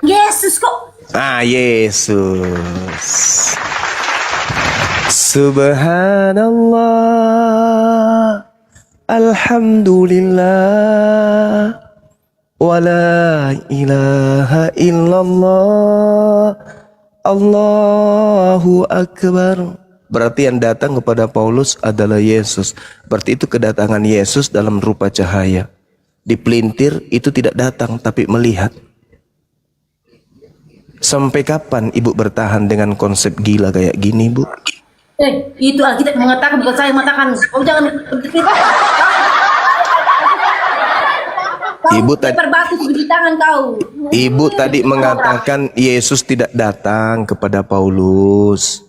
A: Yesus kok.
B: Yesus. Subhanallah. Alhamdulillah. Wala ilaha illallah. Allahu Akbar. Berarti yang datang kepada Paulus adalah Yesus. Berarti itu kedatangan Yesus dalam rupa cahaya. Di pelintir itu tidak datang tapi melihat. Sampai kapan Ibu bertahan dengan konsep gila kayak gini, Bu?
A: Itu Alkitab mengatakan, bukan saya mengatakan. Oh jangan.
B: Ibu tadi
A: Perbatu di tangan kau.
B: Ibu tadi mengatakan Yesus tidak datang kepada Paulus.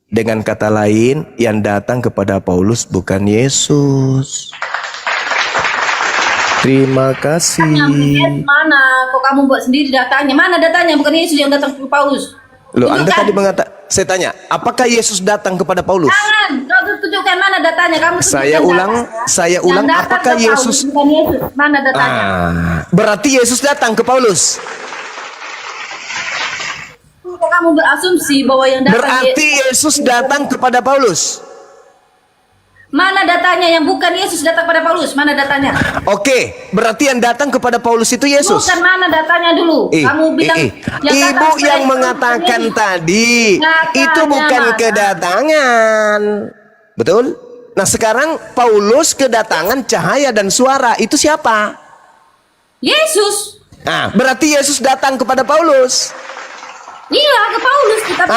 B: Dengan kata lain, yang datang kepada Paulus bukan Yesus. Terima kasih.
A: Mana? Kok kamu buat sendiri datanya? Mana datanya? Bukan Yesus yang datang ke Paulus.
B: Loh, Anda
A: Tunjukkan.
B: tadi mengatakan, saya tanya, apakah Yesus datang kepada Paulus?
A: Jangan, kau tunjukkan mana datanya. Kamu tunjukkan
B: Saya ulang,
A: Yang datang
B: apakah
A: ke Paulus,
B: Yesus?
A: bukan Yesus. Mana datanya?
B: Berarti Yesus datang ke Paulus.
A: Kok kamu berasumsi bahwa yang datang
B: Berarti Yesus datang kepada Paulus.
A: Mana datanya? Yang bukan Yesus datang pada Paulus. Mana datanya?
B: Oke, berarti yang datang kepada Paulus itu Yesus.
A: Bukan, mana datanya dulu? Kamu bilang yang
B: Ibu
A: datang
B: yang
A: kepada
B: mengatakan
A: Yesus.
B: tadi
A: Datanya
B: itu bukan
A: mana?
B: kedatangan. Betul? Nah, sekarang Paulus kedatangan cahaya dan suara. Itu siapa?
A: Yesus.
B: Nah, berarti Yesus datang kepada Paulus.
A: Iya, ke Paulus. Tapi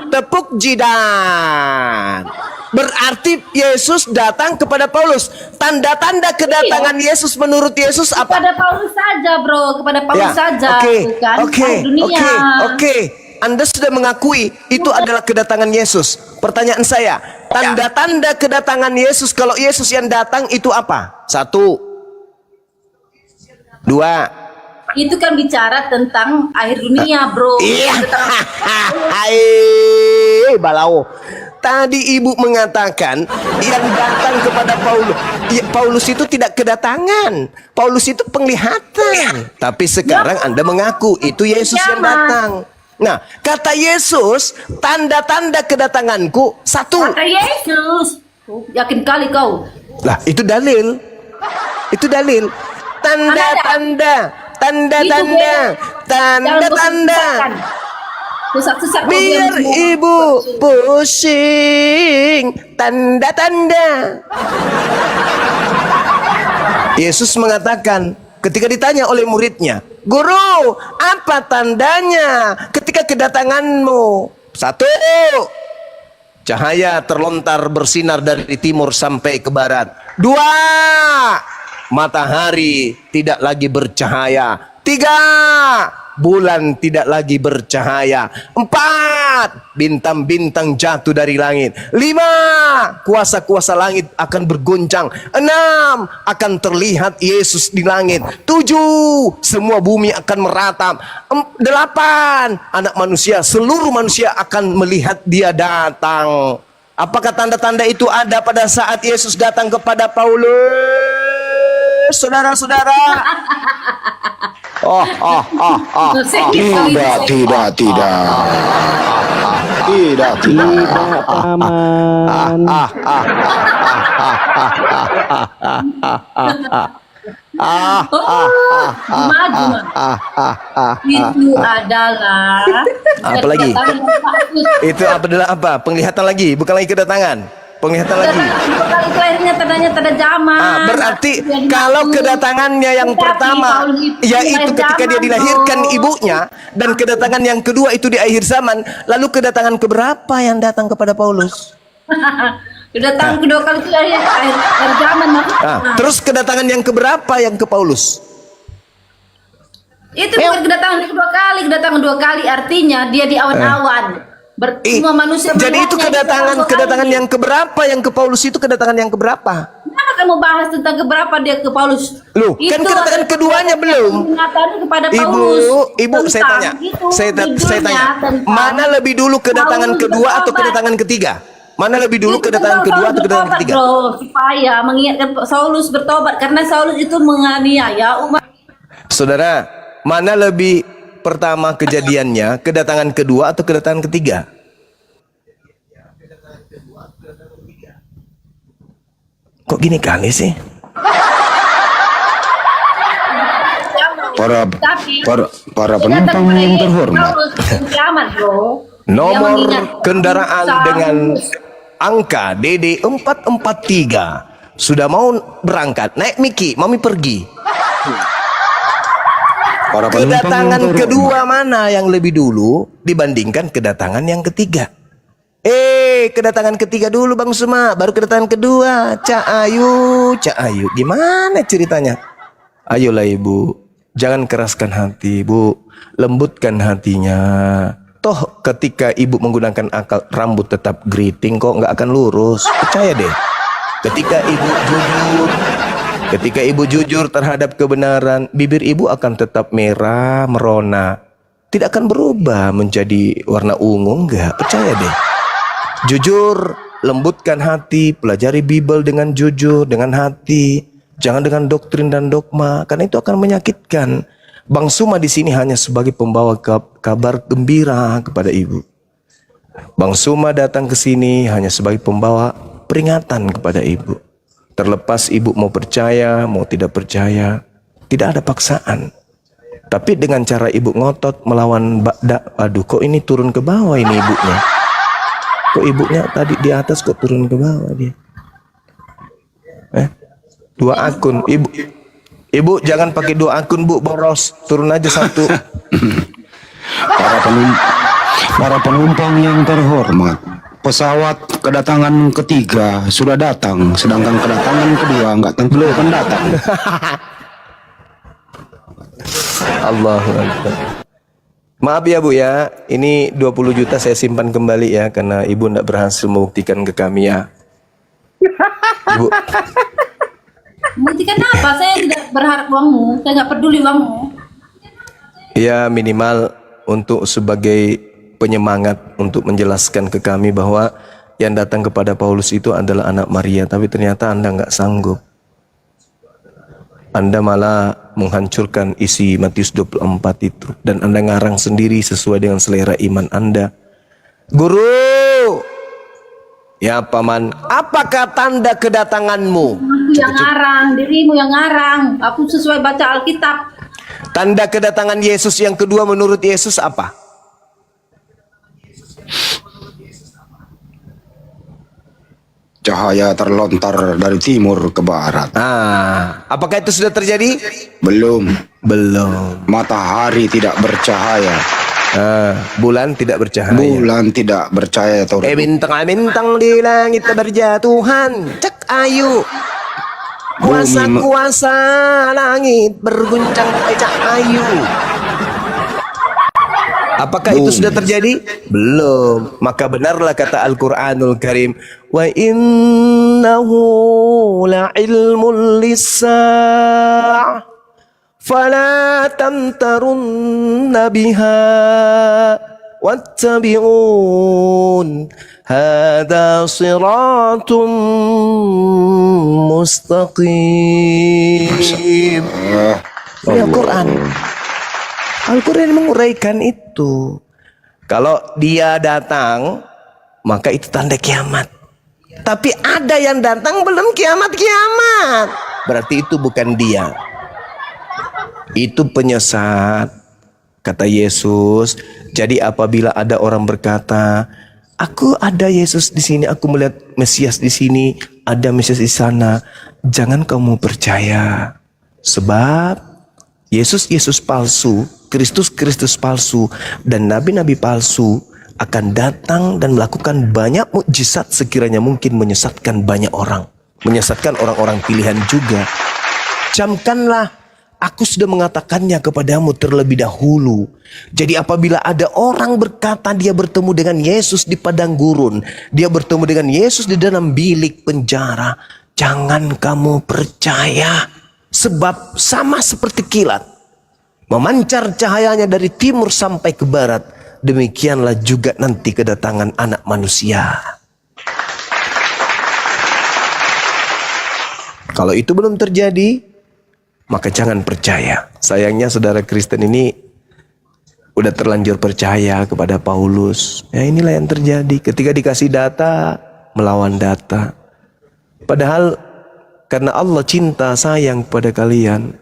B: Tepuk jidat. Berarti Yesus datang kepada Paulus. Tanda-tanda kedatangan Yesus menurut Yesus apa?
A: kepada Paulus saja, bro. Kepada Paulus saja. Bukan dunia.
B: Oke. Anda sudah mengakui itu adalah kedatangan Yesus. Pertanyaan saya, tanda-tanda kedatangan Yesus kalau Yesus yang datang itu apa? 1, 2.
A: Itu kan bicara tentang akhir dunia, bro.
B: Iya. Balau. Tadi Ibu mengatakan yang datang kepada Paulus. Paulus itu tidak kedatangan. Paulus itu penglihatan. Tapi sekarang Anda mengaku itu Yesus yang datang. Nah, kata Yesus, tanda-tanda kedatanganku 1.
A: Kata Yesus. Yakin kali kau.
B: Lah, itu dalil. Itu dalil. Tanda-tanda. Tanda-tanda.
A: Sesat-sesat.
B: Biar Ibu pusing. Tanda-tanda. Yesus mengatakan ketika ditanya oleh muridnya, "Guru, apa tandanya ketika kedatanganmu?" 1. Cahaya terlontar bersinar dari timur sampai ke barat. 2. Matahari tidak lagi bercahaya. 3, bulan tidak lagi bercahaya. 4, bintang-bintang jatuh dari langit. 5, kuasa-kuasa langit akan bergoncang. 6, akan terlihat Yesus di langit. 7, semua bumi akan meratap. 8, anak manusia, seluruh manusia akan melihat dia datang. Apakah tanda-tanda itu ada pada saat Yesus datang kepada Paulus? Saudara-saudara.
C: Tidak.
E: Paman.
A: Maju. Itu adalah
B: Apalagi? Itu adalah apa? Penglihatan lagi, bukan lagi kedatangan. Penglihatan lagi.
A: Itu akhirnya tandanya tanda zaman.
B: Berarti kalau kedatangannya yang pertama, yaitu ketika dia dilahirkan ibunya, dan kedatangan yang kedua itu di akhir zaman, lalu kedatangan keberapa yang datang kepada Paulus?
A: Kedatangan kedua kali itu akhir zaman.
B: Terus kedatangan yang keberapa yang ke Paulus?
A: Itu bukan kedatangan kedua kali, kedatangan 2 kali artinya dia di awan-awan. Semua manusia.
B: Jadi itu kedatangan yang keberapa yang ke Paulus itu kedatangan yang keberapa?
A: Kenapa kamu bahas tentang keberapa dia ke Paulus?
B: Loh, kan kedatangan keduanya belum.
A: Kepada Paulus.
B: Ibu, saya tanya. Saya tanya. Mana lebih dulu kedatangan kedua atau kedatangan ketiga? Mana lebih dulu kedatangan kedua atau kedatangan ketiga?
A: Bro, supaya mengingatkan Saulus bertobat karena Saulus itu menganiaya umat.
B: Saudara, mana lebih pertama kejadiannya, kedatangan kedua atau kedatangan ketiga? Kok gini kali sih?
C: Para penumpang yang terhormat.
B: Nomor kendaraan dengan angka DD 443 sudah mau berangkat. Naik Miki, Mami pergi. Kedatangan kedua mana yang lebih dulu dibandingkan kedatangan yang ketiga? Kedatangan ketiga dulu Bang Suma, baru kedatangan kedua. Cak Ayu, gimana ceritanya? Ayolah Ibu, jangan keraskan hati Bu, lembutkan hatinya. Toh ketika Ibu menggunakan akal, rambut tetap geriting kok, nggak akan lurus. Percaya deh. Ketika Ibu jujur terhadap kebenaran, bibir Ibu akan tetap merah, merona. Tidak akan berubah menjadi warna ungu, enggak. Percaya deh. Jujur, lembutkan hati, pelajari Bible dengan jujur, dengan hati. Jangan dengan doktrin dan dogma, karena itu akan menyakitkan. Bang Suma di sini hanya sebagai pembawa kabar gembira kepada Ibu. Bang Suma datang ke sini hanya sebagai pembawa peringatan kepada Ibu. Terlepas Ibu mau percaya, mau tidak percaya, tidak ada paksaan. Tapi dengan cara Ibu ngotot melawan aduh kok ini turun ke bawah ini ibunya. Kok ibunya tadi di atas kok turun ke bawah dia? 2 akun. Ibu jangan pakai 2 akun Bu, boros. Turun aja 1.
C: Para penumpang yang terhormat, pesawat kedatangan ketiga sudah datang, sedangkan kedatangan kedua nggak tentu akan datang.
B: Allahu Akbar. Maaf ya Bu ya, ini 20 juta saya simpan kembali ya, karena Ibu tidak berhasil membuktikan ke kami ya. Ibu.
A: Membuktikan apa? Saya tidak berharap uangmu, saya nggak peduli uangmu.
B: Ya minimal untuk sebagai penyemangat untuk menjelaskan ke kami bahwa yang datang kepada Paulus itu adalah anak Maria, tapi ternyata Anda nggak sanggup. Anda malah menghancurkan isi Matius 24 itu, dan Anda ngarang sendiri sesuai dengan selera iman Anda. Guru, ya Paman, apakah tanda kedatanganmu?
A: Yang ngarang, dirimu yang ngarang. Aku sesuai baca Alkitab.
B: Tanda kedatangan Yesus yang kedua menurut Yesus apa?
C: Cahaya terlontar dari timur ke barat.
B: Apakah itu sudah terjadi?
C: Belum.
B: Matahari tidak bercahaya. Bulan tidak bercahaya.
C: Bulan tidak bercahaya.
B: Bintang-bintang di langit berjatuhan. Cek Ayu. Kuasa-kuasa langit berguncang becak ayu. Apakah itu sudah terjadi? Belum. Maka benarlah kata Al-Quranul Karim, wa innahu la'ilmul lis-sa'ah fala tamtarunna biha wattabi'un hadha siratun mustaqim. Ya Quran. Al-Quran menguraikan itu. Kalau dia datang, maka itu tanda kiamat. Tapi ada yang datang belum kiamat-kiamat. Berarti itu bukan dia. Itu penyesat. Kata Yesus. Jadi apabila ada orang berkata, aku ada Yesus di sini, aku melihat Mesias di sini, ada Mesias di sana, jangan kamu percaya. Sebab Yesus palsu, Kristus palsu, dan nabi-nabi palsu akan datang dan melakukan banyak mukjizat sekiranya mungkin menyesatkan banyak orang. Menyesatkan orang-orang pilihan juga. Camkanlah, aku sudah mengatakannya kepadamu terlebih dahulu. Jadi apabila ada orang berkata dia bertemu dengan Yesus di padang gurun, dia bertemu dengan Yesus di dalam bilik penjara, jangan kamu percaya. Sebab sama seperti kilat, memancar cahayanya dari timur sampai ke barat, demikianlah juga nanti kedatangan Anak Manusia. Kalau itu belum terjadi, maka jangan percaya. Sayangnya saudara Kristen ini udah terlanjur percaya kepada Paulus. Ya inilah yang terjadi ketika dikasih data, melawan data. Padahal karena Allah cinta sayang pada kalian,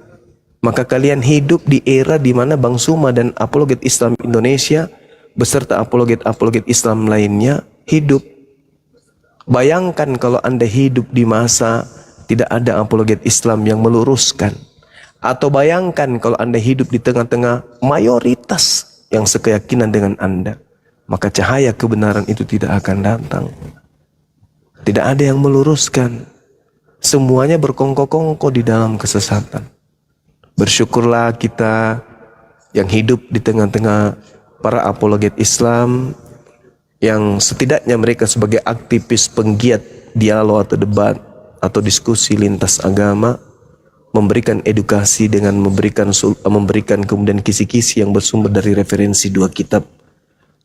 B: maka kalian hidup di era di mana Bang Suma dan apologet Islam Indonesia beserta apologet Islam lainnya hidup. Bayangkan kalau Anda hidup di masa tidak ada apologet Islam yang meluruskan. Atau bayangkan kalau Anda hidup di tengah-tengah mayoritas yang sekeyakinan dengan Anda. Maka cahaya kebenaran itu tidak akan datang. Tidak ada yang meluruskan. Semuanya berkongkol-kongkol di dalam kesesatan. Bersyukurlah kita yang hidup di tengah-tengah para apologet Islam yang setidaknya mereka sebagai aktivis penggiat dialog atau debat atau diskusi lintas agama memberikan edukasi dengan memberikan kemudian kisi-kisi yang bersumber dari referensi dua kitab,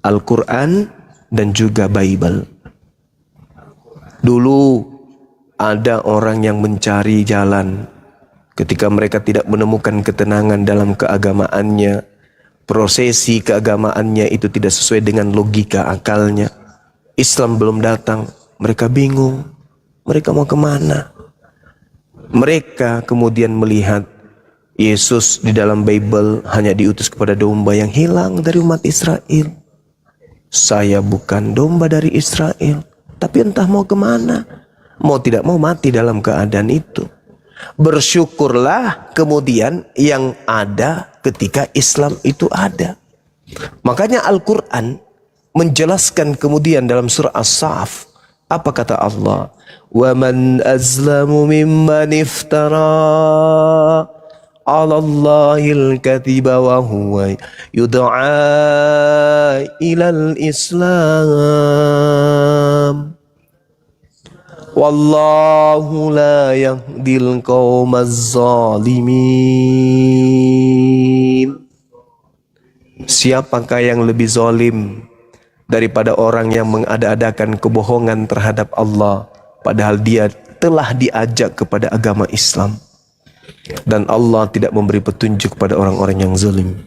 B: Al-Quran dan juga Bible. Dulu ada orang yang mencari jalan ketika mereka tidak menemukan ketenangan dalam keagamaannya. Prosesi keagamaannya itu tidak sesuai dengan logika akalnya. Islam belum datang, mereka bingung. Mereka mau kemana? Mereka kemudian melihat Yesus di dalam Bible hanya diutus kepada domba yang hilang dari umat Israel. Saya bukan domba dari Israel, tapi entah mau kemana. Mau tidak mau mati dalam keadaan itu. Bersyukurlah kemudian yang ada ketika Islam itu ada. Makanya Al-Quran menjelaskan kemudian dalam surah As-Sa'af. Apa kata Allah? Wa man azlamu mimman iftara ala Allahil kadhiba wa huwa yud'a ilal Islam. Wallahu la yahdil qaumaz zalimin. Siapakah yang lebih zalim daripada orang yang mengada-adakan kebohongan terhadap Allah padahal dia telah diajak kepada agama Islam, dan Allah tidak memberi petunjuk pada orang-orang yang zalim.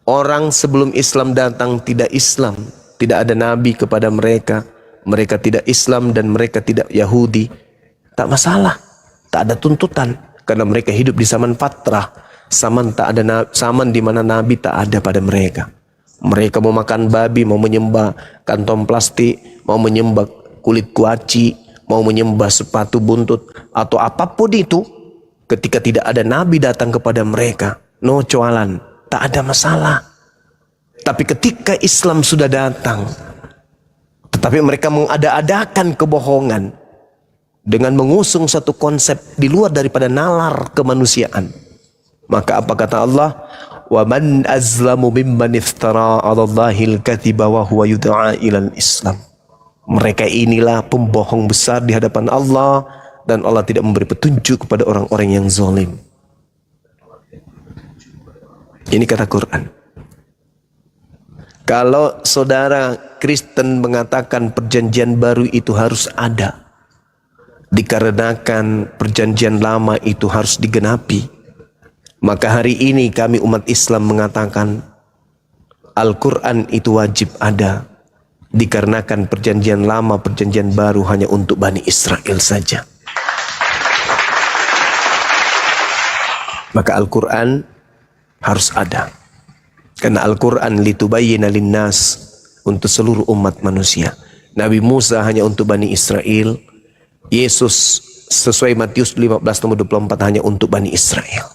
B: Orang sebelum Islam datang tidak Islam, tidak ada nabi kepada mereka. Mereka tidak Islam dan mereka tidak Yahudi. Tak masalah, tak ada tuntutan, karena mereka hidup di zaman fatrah, zaman di mana nabi tak ada pada mereka. Mereka mau makan babi, mau menyembah kantong plastik, mau menyembah kulit kuaci, mau menyembah sepatu buntut atau apapun itu. Ketika tidak ada nabi datang kepada mereka, no coalan, tak ada masalah. Tapi ketika Islam sudah datang, tetapi mereka mengada-adakan kebohongan, dengan mengusung satu konsep di luar daripada nalar kemanusiaan. Maka apa kata Allah? Wa man azlamu mimman iftara 'ala Allahil kadhiba wa huwa yud'a ilal Islam. Mereka inilah pembohong besar di hadapan Allah, dan Allah tidak memberi petunjuk kepada orang-orang yang zalim. Ini kata Quran. Kalau saudara Kristen mengatakan perjanjian baru itu harus ada, dikarenakan perjanjian lama itu harus digenapi, maka hari ini kami umat Islam mengatakan Al-Quran itu wajib ada, dikarenakan perjanjian lama, perjanjian baru hanya untuk Bani Israel saja. Maka Al-Quran harus ada, karena Al-Quran litubayyina linnas, untuk seluruh umat manusia. Nabi Musa hanya untuk Bani Israel. Yesus sesuai Matius 15 nomor 24 hanya untuk Bani Israel.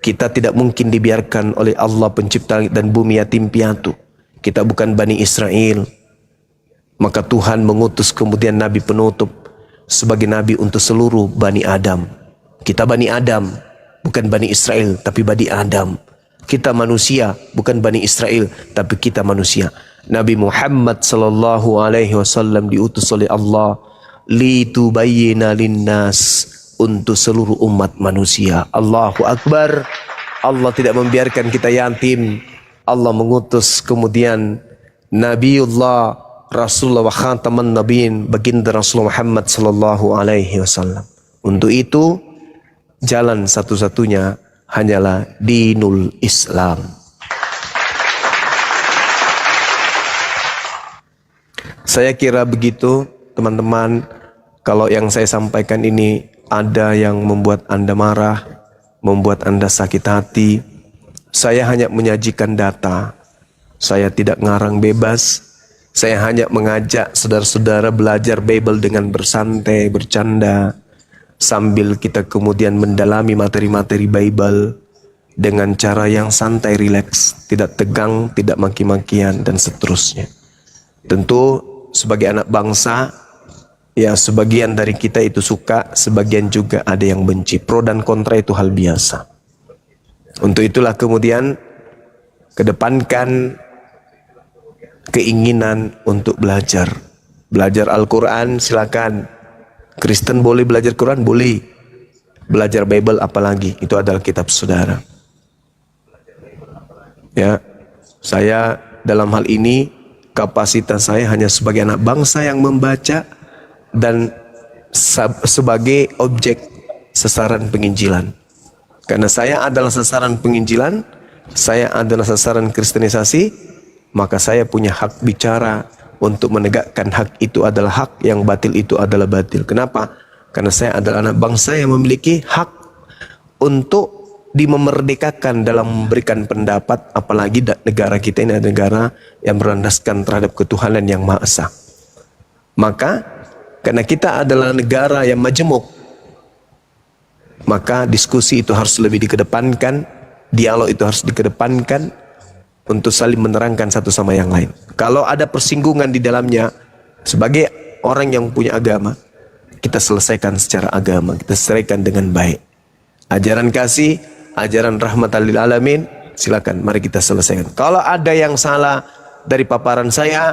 B: Kita tidak mungkin dibiarkan oleh Allah pencipta langit dan bumi yatim piatu. Kita bukan Bani Israel. Maka Tuhan mengutus kemudian Nabi penutup sebagai Nabi untuk seluruh Bani Adam. Kita Bani Adam, bukan Bani Israel, tapi Bani Adam. Kita manusia, bukan Bani Israel, tapi kita manusia. Nabi Muhammad sallallahu alaihi wasallam diutus oleh Allah litubayyina linnas, untuk seluruh umat manusia. Allahu Akbar. Allah tidak membiarkan kita yatim. Allah mengutus kemudian Nabiullah Rasulullah wa khataman nabiin, baginda Rasulullah Muhammad sallallahu alaihi wasallam. Untuk itu jalan satu-satunya hanyalah dinul Islam. Saya kira begitu teman-teman. Kalau yang saya sampaikan ini ada yang membuat Anda marah, membuat Anda sakit hati, saya hanya menyajikan data. Saya tidak ngarang bebas. Saya hanya mengajak saudara-saudara belajar Bible dengan bersantai, bercanda, sambil kita kemudian mendalami materi-materi Bible dengan cara yang santai, rileks, tidak tegang, tidak maki-makian, dan seterusnya. Tentu sebagai anak bangsa, ya sebagian dari kita itu suka, sebagian juga ada yang benci. Pro dan kontra itu hal biasa. Untuk itulah kemudian kedepankan keinginan untuk belajar. Belajar Al-Quran silakan. Kristen boleh belajar Quran? Boleh. Belajar Bible apalagi, itu adalah kitab saudara. Ya, saya dalam hal ini kapasitas saya hanya sebagai anak bangsa yang membaca dan sebagai objek sasaran penginjilan. Karena saya adalah sasaran penginjilan, saya adalah sasaran kristenisasi, maka saya punya hak bicara untuk menegakkan hak itu adalah hak, yang batil itu adalah batil. Kenapa? Karena saya adalah anak bangsa yang memiliki hak untuk dimemerdekakan dalam memberikan pendapat, apalagi negara kita ini adalah negara yang berlandaskan terhadap ketuhanan yang Maha Esa. Maka karena kita adalah negara yang majemuk, maka diskusi itu harus lebih dikedepankan, dialog itu harus dikedepankan untuk saling menerangkan satu sama yang lain. Kalau ada persinggungan di dalamnya, sebagai orang yang punya agama, kita selesaikan secara agama, kita selesaikan dengan baik. Ajaran kasih, ajaran rahmatan lil alamin, silakan mari kita selesaikan. Kalau ada yang salah dari paparan saya,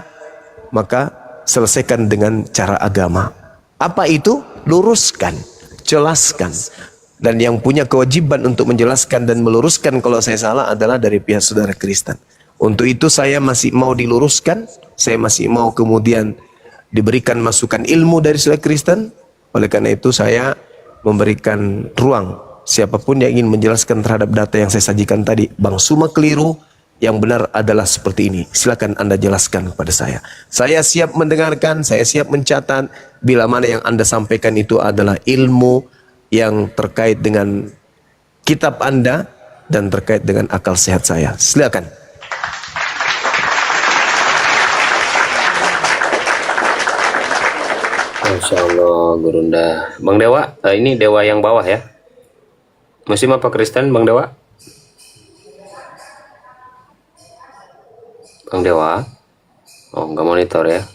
B: maka selesaikan dengan cara agama. Apa itu? Luruskan, jelaskan. Dan yang punya kewajiban untuk menjelaskan dan meluruskan kalau saya salah adalah dari pihak saudara Kristen. Untuk itu saya masih mau diluruskan, saya masih mau kemudian diberikan masukan ilmu dari saudara Kristen. Oleh karena itu saya memberikan ruang siapapun yang ingin menjelaskan terhadap data yang saya sajikan tadi, Bang Suma keliru, yang benar adalah seperti ini. Silakan Anda jelaskan kepada saya. Saya siap mendengarkan, saya siap mencatat bila mana yang Anda sampaikan itu adalah ilmu yang terkait dengan kitab Anda dan terkait dengan akal sehat saya. Silakan.
D: Masya Allah, Gurunda. Bang Dewa, ini Dewa yang bawah ya? Muslim apa Kristen, Bang Dewa? Bang Dewa? Oh, nggak monitor ya.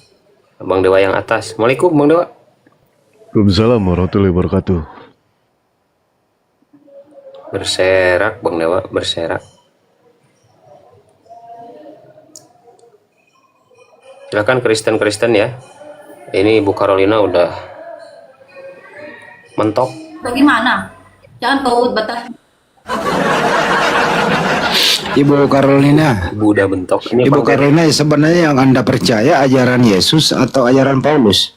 D: Bang Dewa yang atas. Assalamualaikum, Bang Dewa.
B: Waalaikumsalam warahmatullahi wabarakatuh.
D: Berserak Bang Dewa, berserak. Silakan Kristen ya. Ini Ibu Carolina udah mentok.
A: Bagaimana? Jangan kau batas.
E: Ibu Carolina,
D: Ibu udah bentok. Ini
E: Ibu
D: Bang
E: Carolina, sebenarnya yang Anda percaya ajaran Yesus atau ajaran Paulus?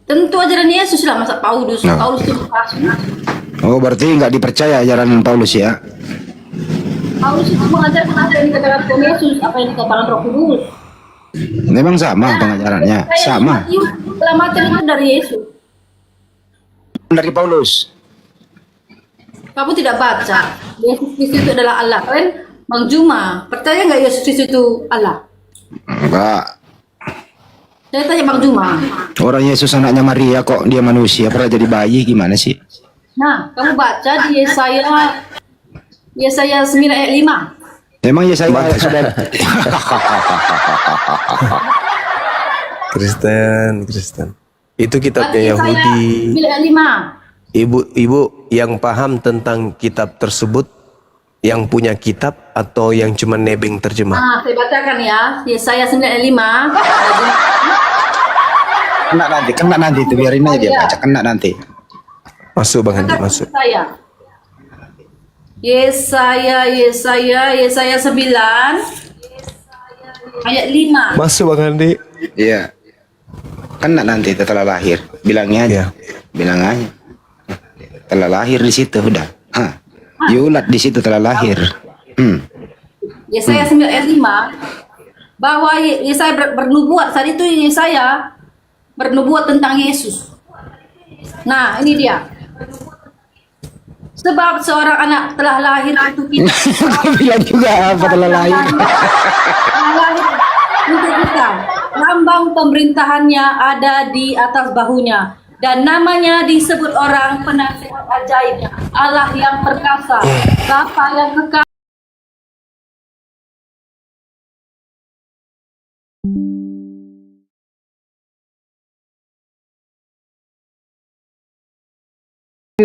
A: Tentu ajaran Yesus lah, masa Paulus.
E: Nah.
A: Paulus itu palsu.
E: Oh, berarti nggak dipercaya ajaran Paulus ya?
A: Paulus itu mengajarkan apa yang dikatakan Tuhan Yesus, apa yang dikatakan Roh Kudus.
E: Memang sama pengajarannya, sama.
A: Keselamatan itu dari Yesus.
E: Dari Paulus.
A: Kamu tidak baca. Yesus Kristus itu adalah Allah. Kalian Bang Juma, percaya nggak Yesus Kristus itu Allah?
E: Enggak.
A: Saya tanya Bang Juma.
E: Orang Yesus anaknya Maria kok dia manusia pernah jadi bayi gimana sih?
A: Nah, kamu baca di Yesaya 9 ayat 5.
E: Emang ya saya sudah
B: Kristen. Itu kitabnya Yahudi.
A: 9 ayat 5.
B: Ibu yang paham tentang kitab tersebut, yang punya kitab atau yang cuma nebeng terjemah?
A: Nah, saya bacakan ya. Yesaya 9 ayat 5.
E: kena nanti itu biarin aja dia baca kena nanti.
B: Masuk Bang Andi, masuk.
A: Yesaya 9 ayat 5.
B: Masuk Bang Andi.
E: Iya. Kena nanti setelah lahir. Bilangnya aja.
B: Iya.
E: Bilang aja. Telah lahir di situ udah. Yulat di situ telah lahir.
A: Yesaya 9 ayat 5 bahwa Yesaya bernubuat. Saat itu Yesaya bernubuat tentang Yesus. Nah, ini dia. Sebab seorang anak telah lahir untuk kita.
E: Kau bilang juga apa telah lahir?
A: Telah lahir untuk kita. Lambang pemerintahannya ada di atas bahunya. Dan namanya disebut orang penasihat ajaib, Allah yang perkasa, Bapa yang kekal.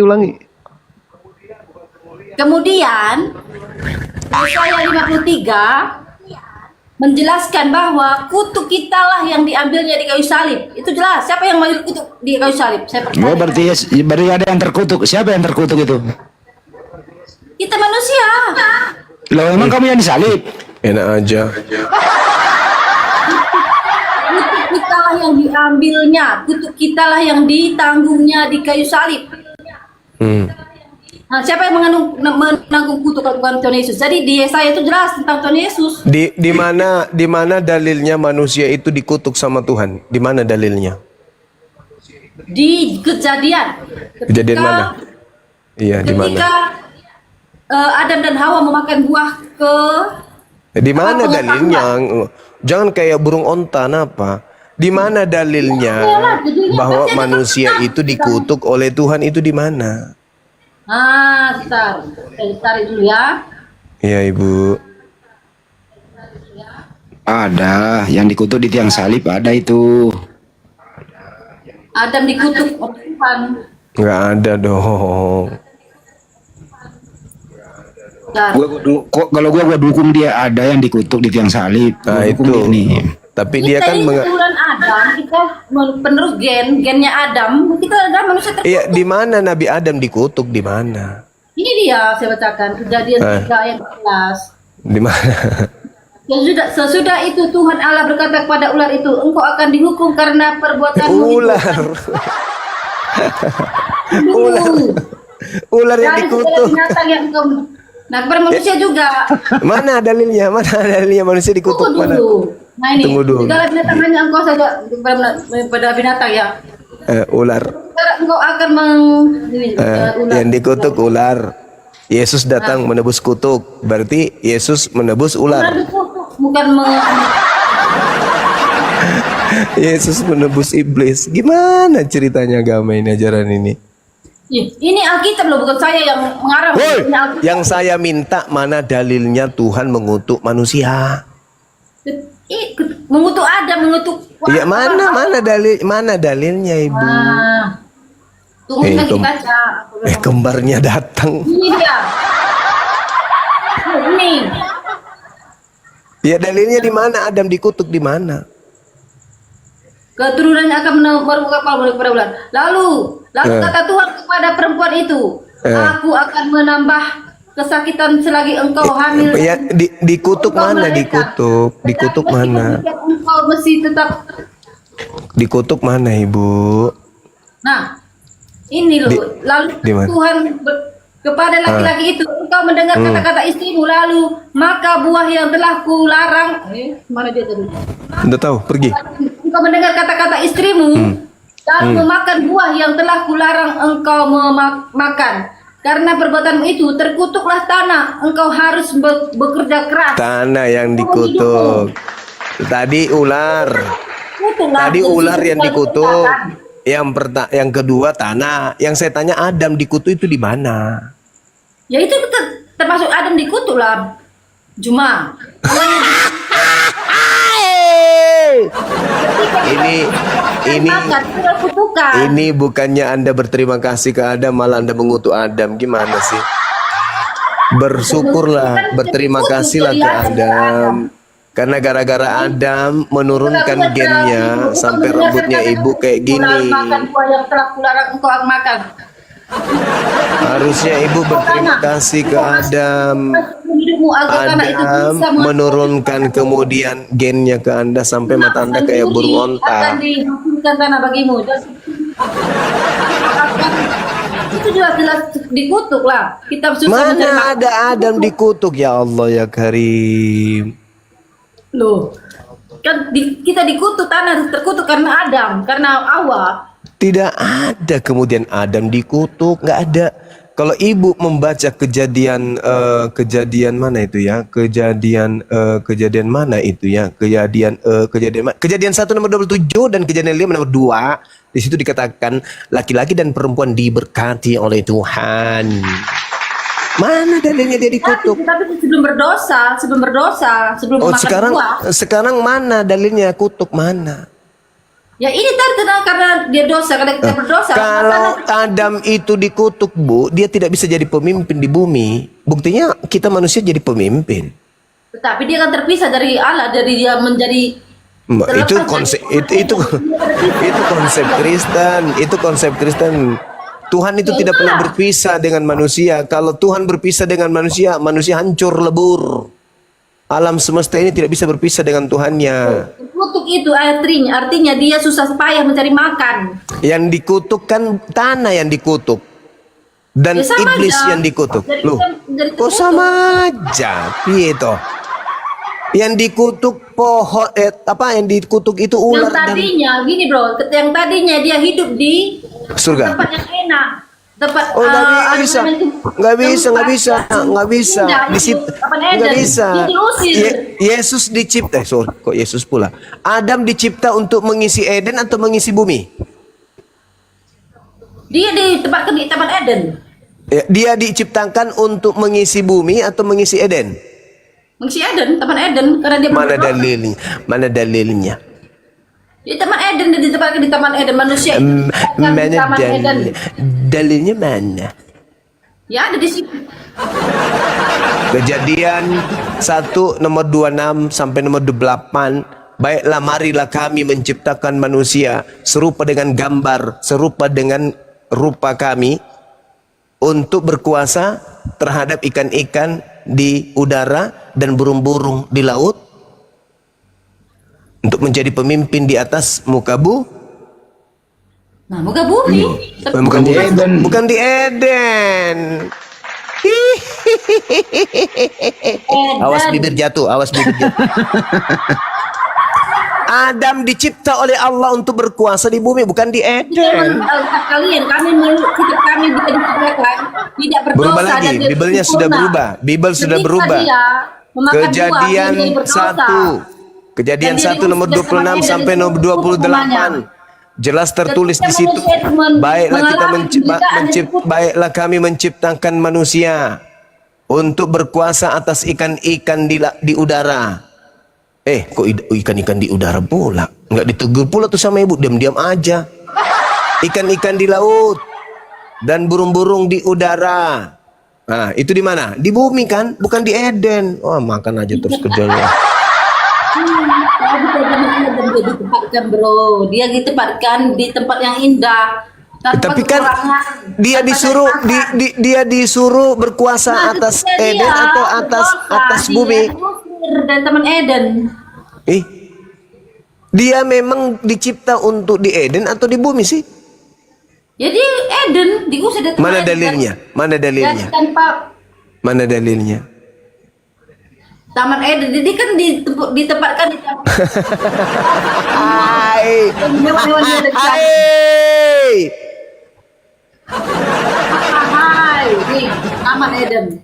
B: Ulangi.
A: Kemudian Yesaya 53 menjelaskan bahwa kutuk kitalah yang diambilnya di kayu salib. Itu jelas. Siapa yang mengambil kutuk di kayu salib? Saya
E: Oh,
A: pertanyaan.
E: berarti ada yang terkutuk. Siapa yang terkutuk itu?
A: Kita manusia.
E: Loh, emang kamu yang disalib?
B: Enak aja.
A: Kutuk kitalah yang diambilnya, kutuk kitalah yang ditanggungnya di kayu salib. Nah, siapa yang menanggung kutuk kalau bukan Tuhan Yesus? Jadi di Yesaya itu jelas tentang Tuhan Yesus.
B: Di mana dalilnya manusia itu dikutuk sama Tuhan? Di mana dalilnya?
A: Di Kejadian.
B: Kejadian mana? Iya, di mana?
A: Ketika Adam dan Hawa memakan buah
B: Di mana dalilnya? Jangan kayak burung onta apa? Di mana dalilnya bahwa manusia itu dikutuk oleh Tuhan itu di mana?
A: Sebentar. Saya tarik dulu ya.
B: Iya, Ibu.
E: Ada, yang dikutuk di tiang salib ada itu.
A: Adam dikutuk oleh Tuhan.
B: Nggak ada dong.
A: Dan
E: Kalau gua dukung dia ada yang dikutuk di tiang salib.
B: Nah,
E: Gua dukung
B: itu.
E: dia nih.
B: Tapi dia
A: kita
B: kan
A: ini keturunan Adam, kita penerus gennya Adam, kita adalah manusia terkutuk.
B: Iya, di mana Nabi Adam dikutuk? Di mana?
A: Ini dia saya bacakan Kejadian 3 ayat 14.
B: Di mana?
A: Sesudah itu Tuhan Allah berkata kepada ular itu, engkau akan dihukum karena perbuatanmu itu.
B: Ular.
A: Dulu.
B: Ular yang
A: Dari segala
B: dikutuk.
A: binatang yang engkau. Nah, kepada manusia juga.
B: Mana dalilnya? Mana dalilnya manusia dikutuk?
A: Tunggu
B: Mana?
A: dulu. Nah ini,
B: Tunggu dulu.
A: segala binatang hanya engkau saja pada binatang ya.
B: Ular.
A: Sekarang engkau akan ular.
B: Yang dikutuk ular. Yesus datang menebus kutuk. Berarti Yesus menebus
A: Ular
B: ular.
A: dikutuk, bukan
B: Yesus menebus iblis. Gimana ceritanya agama ini, ajaran ini?
A: Ini Alkitab loh, bukan saya yang mengarang.
B: Woi,
A: Ini Alkitab.
B: yang saya minta mana dalilnya Tuhan mengutuk manusia?
A: Mengutuk Adam, mengutuk.
B: Ya mana dalilnya ibu?
A: Tunggu lagi
B: Kem-
A: baca.
B: Kembarnya datang.
A: Ini dia. Ini.
B: Ya dalilnya di mana? Adam dikutuk di mana?
A: Keturunannya akan menemukan kepala kepada bulan. Lalu kata Tuhan kepada perempuan itu, aku akan menambah kesakitan selagi engkau hamil.
B: Ya dikutuk
A: Engkau
B: mana?
A: melahirkan.
B: Dikutuk
A: Tetapi
B: mana?
A: engkau mesti tetap.
B: Dikutuk mana ibu?
A: Nah, ini loh. Lalu
B: di mana?
A: Tuhan kepada laki-laki itu, engkau mendengar kata-kata istrimu, lalu maka buah yang telah kularang. Mana dia tadi?
B: Udah tahu, pergi.
A: Engkau mendengar kata-kata istrimu dan memakan buah yang telah kularang engkau makan. Karena perbuatanmu itu terkutuklah tanah. Engkau harus bekerja keras.
B: Tanah yang dikutuk. Tadi ular.
A: Kutuklah.
B: Tadi ular yang dikutuk.
A: Kutuklah.
B: Yang kedua tanah. Yang saya tanya Adam dikutuk itu di mana?
A: Ya itu termasuk Adam dikutuk lah. Cuma
B: ini bukannya Anda berterima kasih ke Adam, malah Anda mengutuk Adam. Gimana sih? Bersyukurlah, berterima kasihlah ke Adam. Karena gara-gara Adam menurunkan gennya sampai rambutnya ibu kayak gini.
A: Makan buah yang telah kularang engkau makan.
B: Harusnya ibu berterima kasih ke Adam. Adam menurunkan kemudian gennya ke Anda sampai mata Anda kayak burung onta.
A: Akan dihancurkan tanah bagimu. Itu jelas-jelas dikutuk lah. Kita susah mencari
B: Mana ada Adam dikutuk, ya Allah ya Karim.
A: Loh, kan kita dikutuk, tanah terkutuk karena Adam, karena Hawa.
B: Tidak ada kemudian Adam dikutuk, nggak ada. Kalau ibu membaca kejadian mana itu ya? Kejadian mana itu ya? Kejadian 1 nomor 27 dan kejadian 5 nomor 2. Di situ dikatakan laki-laki dan perempuan diberkati oleh Tuhan. Mana dalilnya dia dikutuk?
A: Tapi sebelum berdosa, sebelum
B: Oh,
A: makan buah.
B: sekarang mana dalilnya kutuk mana?
A: Ya ini tadi karena dia dosa, karena kita berdosa.
B: Kalau Adam itu dikutuk, Bu, dia tidak bisa jadi pemimpin di bumi. Buktinya kita manusia jadi pemimpin.
A: Tetapi dia kan terpisah dari Allah, dari dia menjadi
B: Itu konsep itu konsep Kristen, itu konsep Kristen. Tuhan itu tidak pernah berpisah dengan manusia. Kalau Tuhan berpisah dengan manusia, manusia hancur lebur. Alam semesta ini tidak bisa berpisah dengan Tuhannya.
A: kutuk itu artinya dia susah payah mencari makan.
B: Yang dikutuk kan tanah yang dikutuk. Dan
A: Ya, sama
B: iblis
A: aja.
B: yang dikutuk.
A: Jadi
B: Loh,
A: jadi
B: kok sama aja? Piye toh? Yang dikutuk pohon yang dikutuk itu
A: yang
B: ular dan
A: tadinya gini bro, yang tadinya dia hidup di
B: surga.
A: tempat yang enak, tempat
B: Oh, nggak bisa, nggak bisa. Di situ nggak bisa. Yesus dicipta, kok Yesus pula. Adam dicipta untuk mengisi Eden atau mengisi bumi?
A: Dia ditempatkan di Taman Eden.
B: Ya, dia diciptakan untuk mengisi bumi atau mengisi Eden?
A: Mengisi Eden, Taman Eden, karena dia
B: Mana
A: berdoa.
B: dalilnya? Mana dalilnya?
A: Di Taman Eden, dia ditempatkan di Taman Eden, manusia itu ditempatkan di Taman Eden.
B: Dalilnya mana?
A: Ya ada di situ.
B: Kejadian 1 nomor 26 sampai nomor 28. Baiklah marilah kami menciptakan manusia serupa dengan gambar, serupa dengan rupa kami untuk berkuasa terhadap ikan-ikan di udara dan burung-burung di laut, untuk menjadi pemimpin di atas muka
A: Nah, muka bumi.
B: bukan di Eden. Bukan di Eden. Awas bibir jatuh, awas bibir jatuh. Adam dicipta oleh Allah untuk berkuasa di bumi, bukan di Eden.
A: Kalian, kami bisa diciptakan tidak berdosa.
B: Berubah lagi,
A: dan
B: Bibelnya
A: sempurna.
B: sudah berubah. Bibel sudah
A: Ketika
B: berubah.
A: dia memakan
B: Kejadian
A: buah, dia berdosa.
B: 1. Kejadian
A: Dan dia
B: 1 nomor
A: diusir
B: 26
A: sama
B: sampai
A: dia
B: nomor
A: dan hukumannya.
B: 28. Jelas tertulis
A: Ketika
B: di situ.
A: manusia itu
B: Baiklah kita
A: mengalami penderitaan dan hukuman.
B: baiklah kami menciptakan manusia untuk berkuasa atas ikan-ikan di udara. Kok ikan-ikan di udara pula? Nggak ditegur pula tuh sama ibu, diam-diam aja. Ikan-ikan di laut dan burung-burung di udara. Nah, itu di mana? Di bumi kan, bukan di Eden. Wah, makan aja terus kerjanya.
A: Dia ditempatkan bro, dia ditempatkan di tempat yang indah. Tanpa
B: Tapi kan
A: kekurangan,
B: dia
A: tanpa
B: disuruh
A: cari makan.
B: dia disuruh berkuasa
A: Nah,
B: atas
A: itu dia,
B: Eden atau atas
A: berdosa.
B: bumi.
A: Dia diusir dari Taman Eden.
B: Dia memang dicipta untuk di Eden atau di bumi sih?
A: Jadi Eden diusir dari Taman
B: Mana
A: Eden.
B: dalilnya? Mana
A: Dan
B: dalilnya?
A: tanpa
B: Mana dalilnya?
A: Taman Eden, jadi kan ditempatkan di taman.
B: Hai.
A: Hewan-hewan dia ada di sana.
B: Hai.
A: Hai, nih, Taman Eden.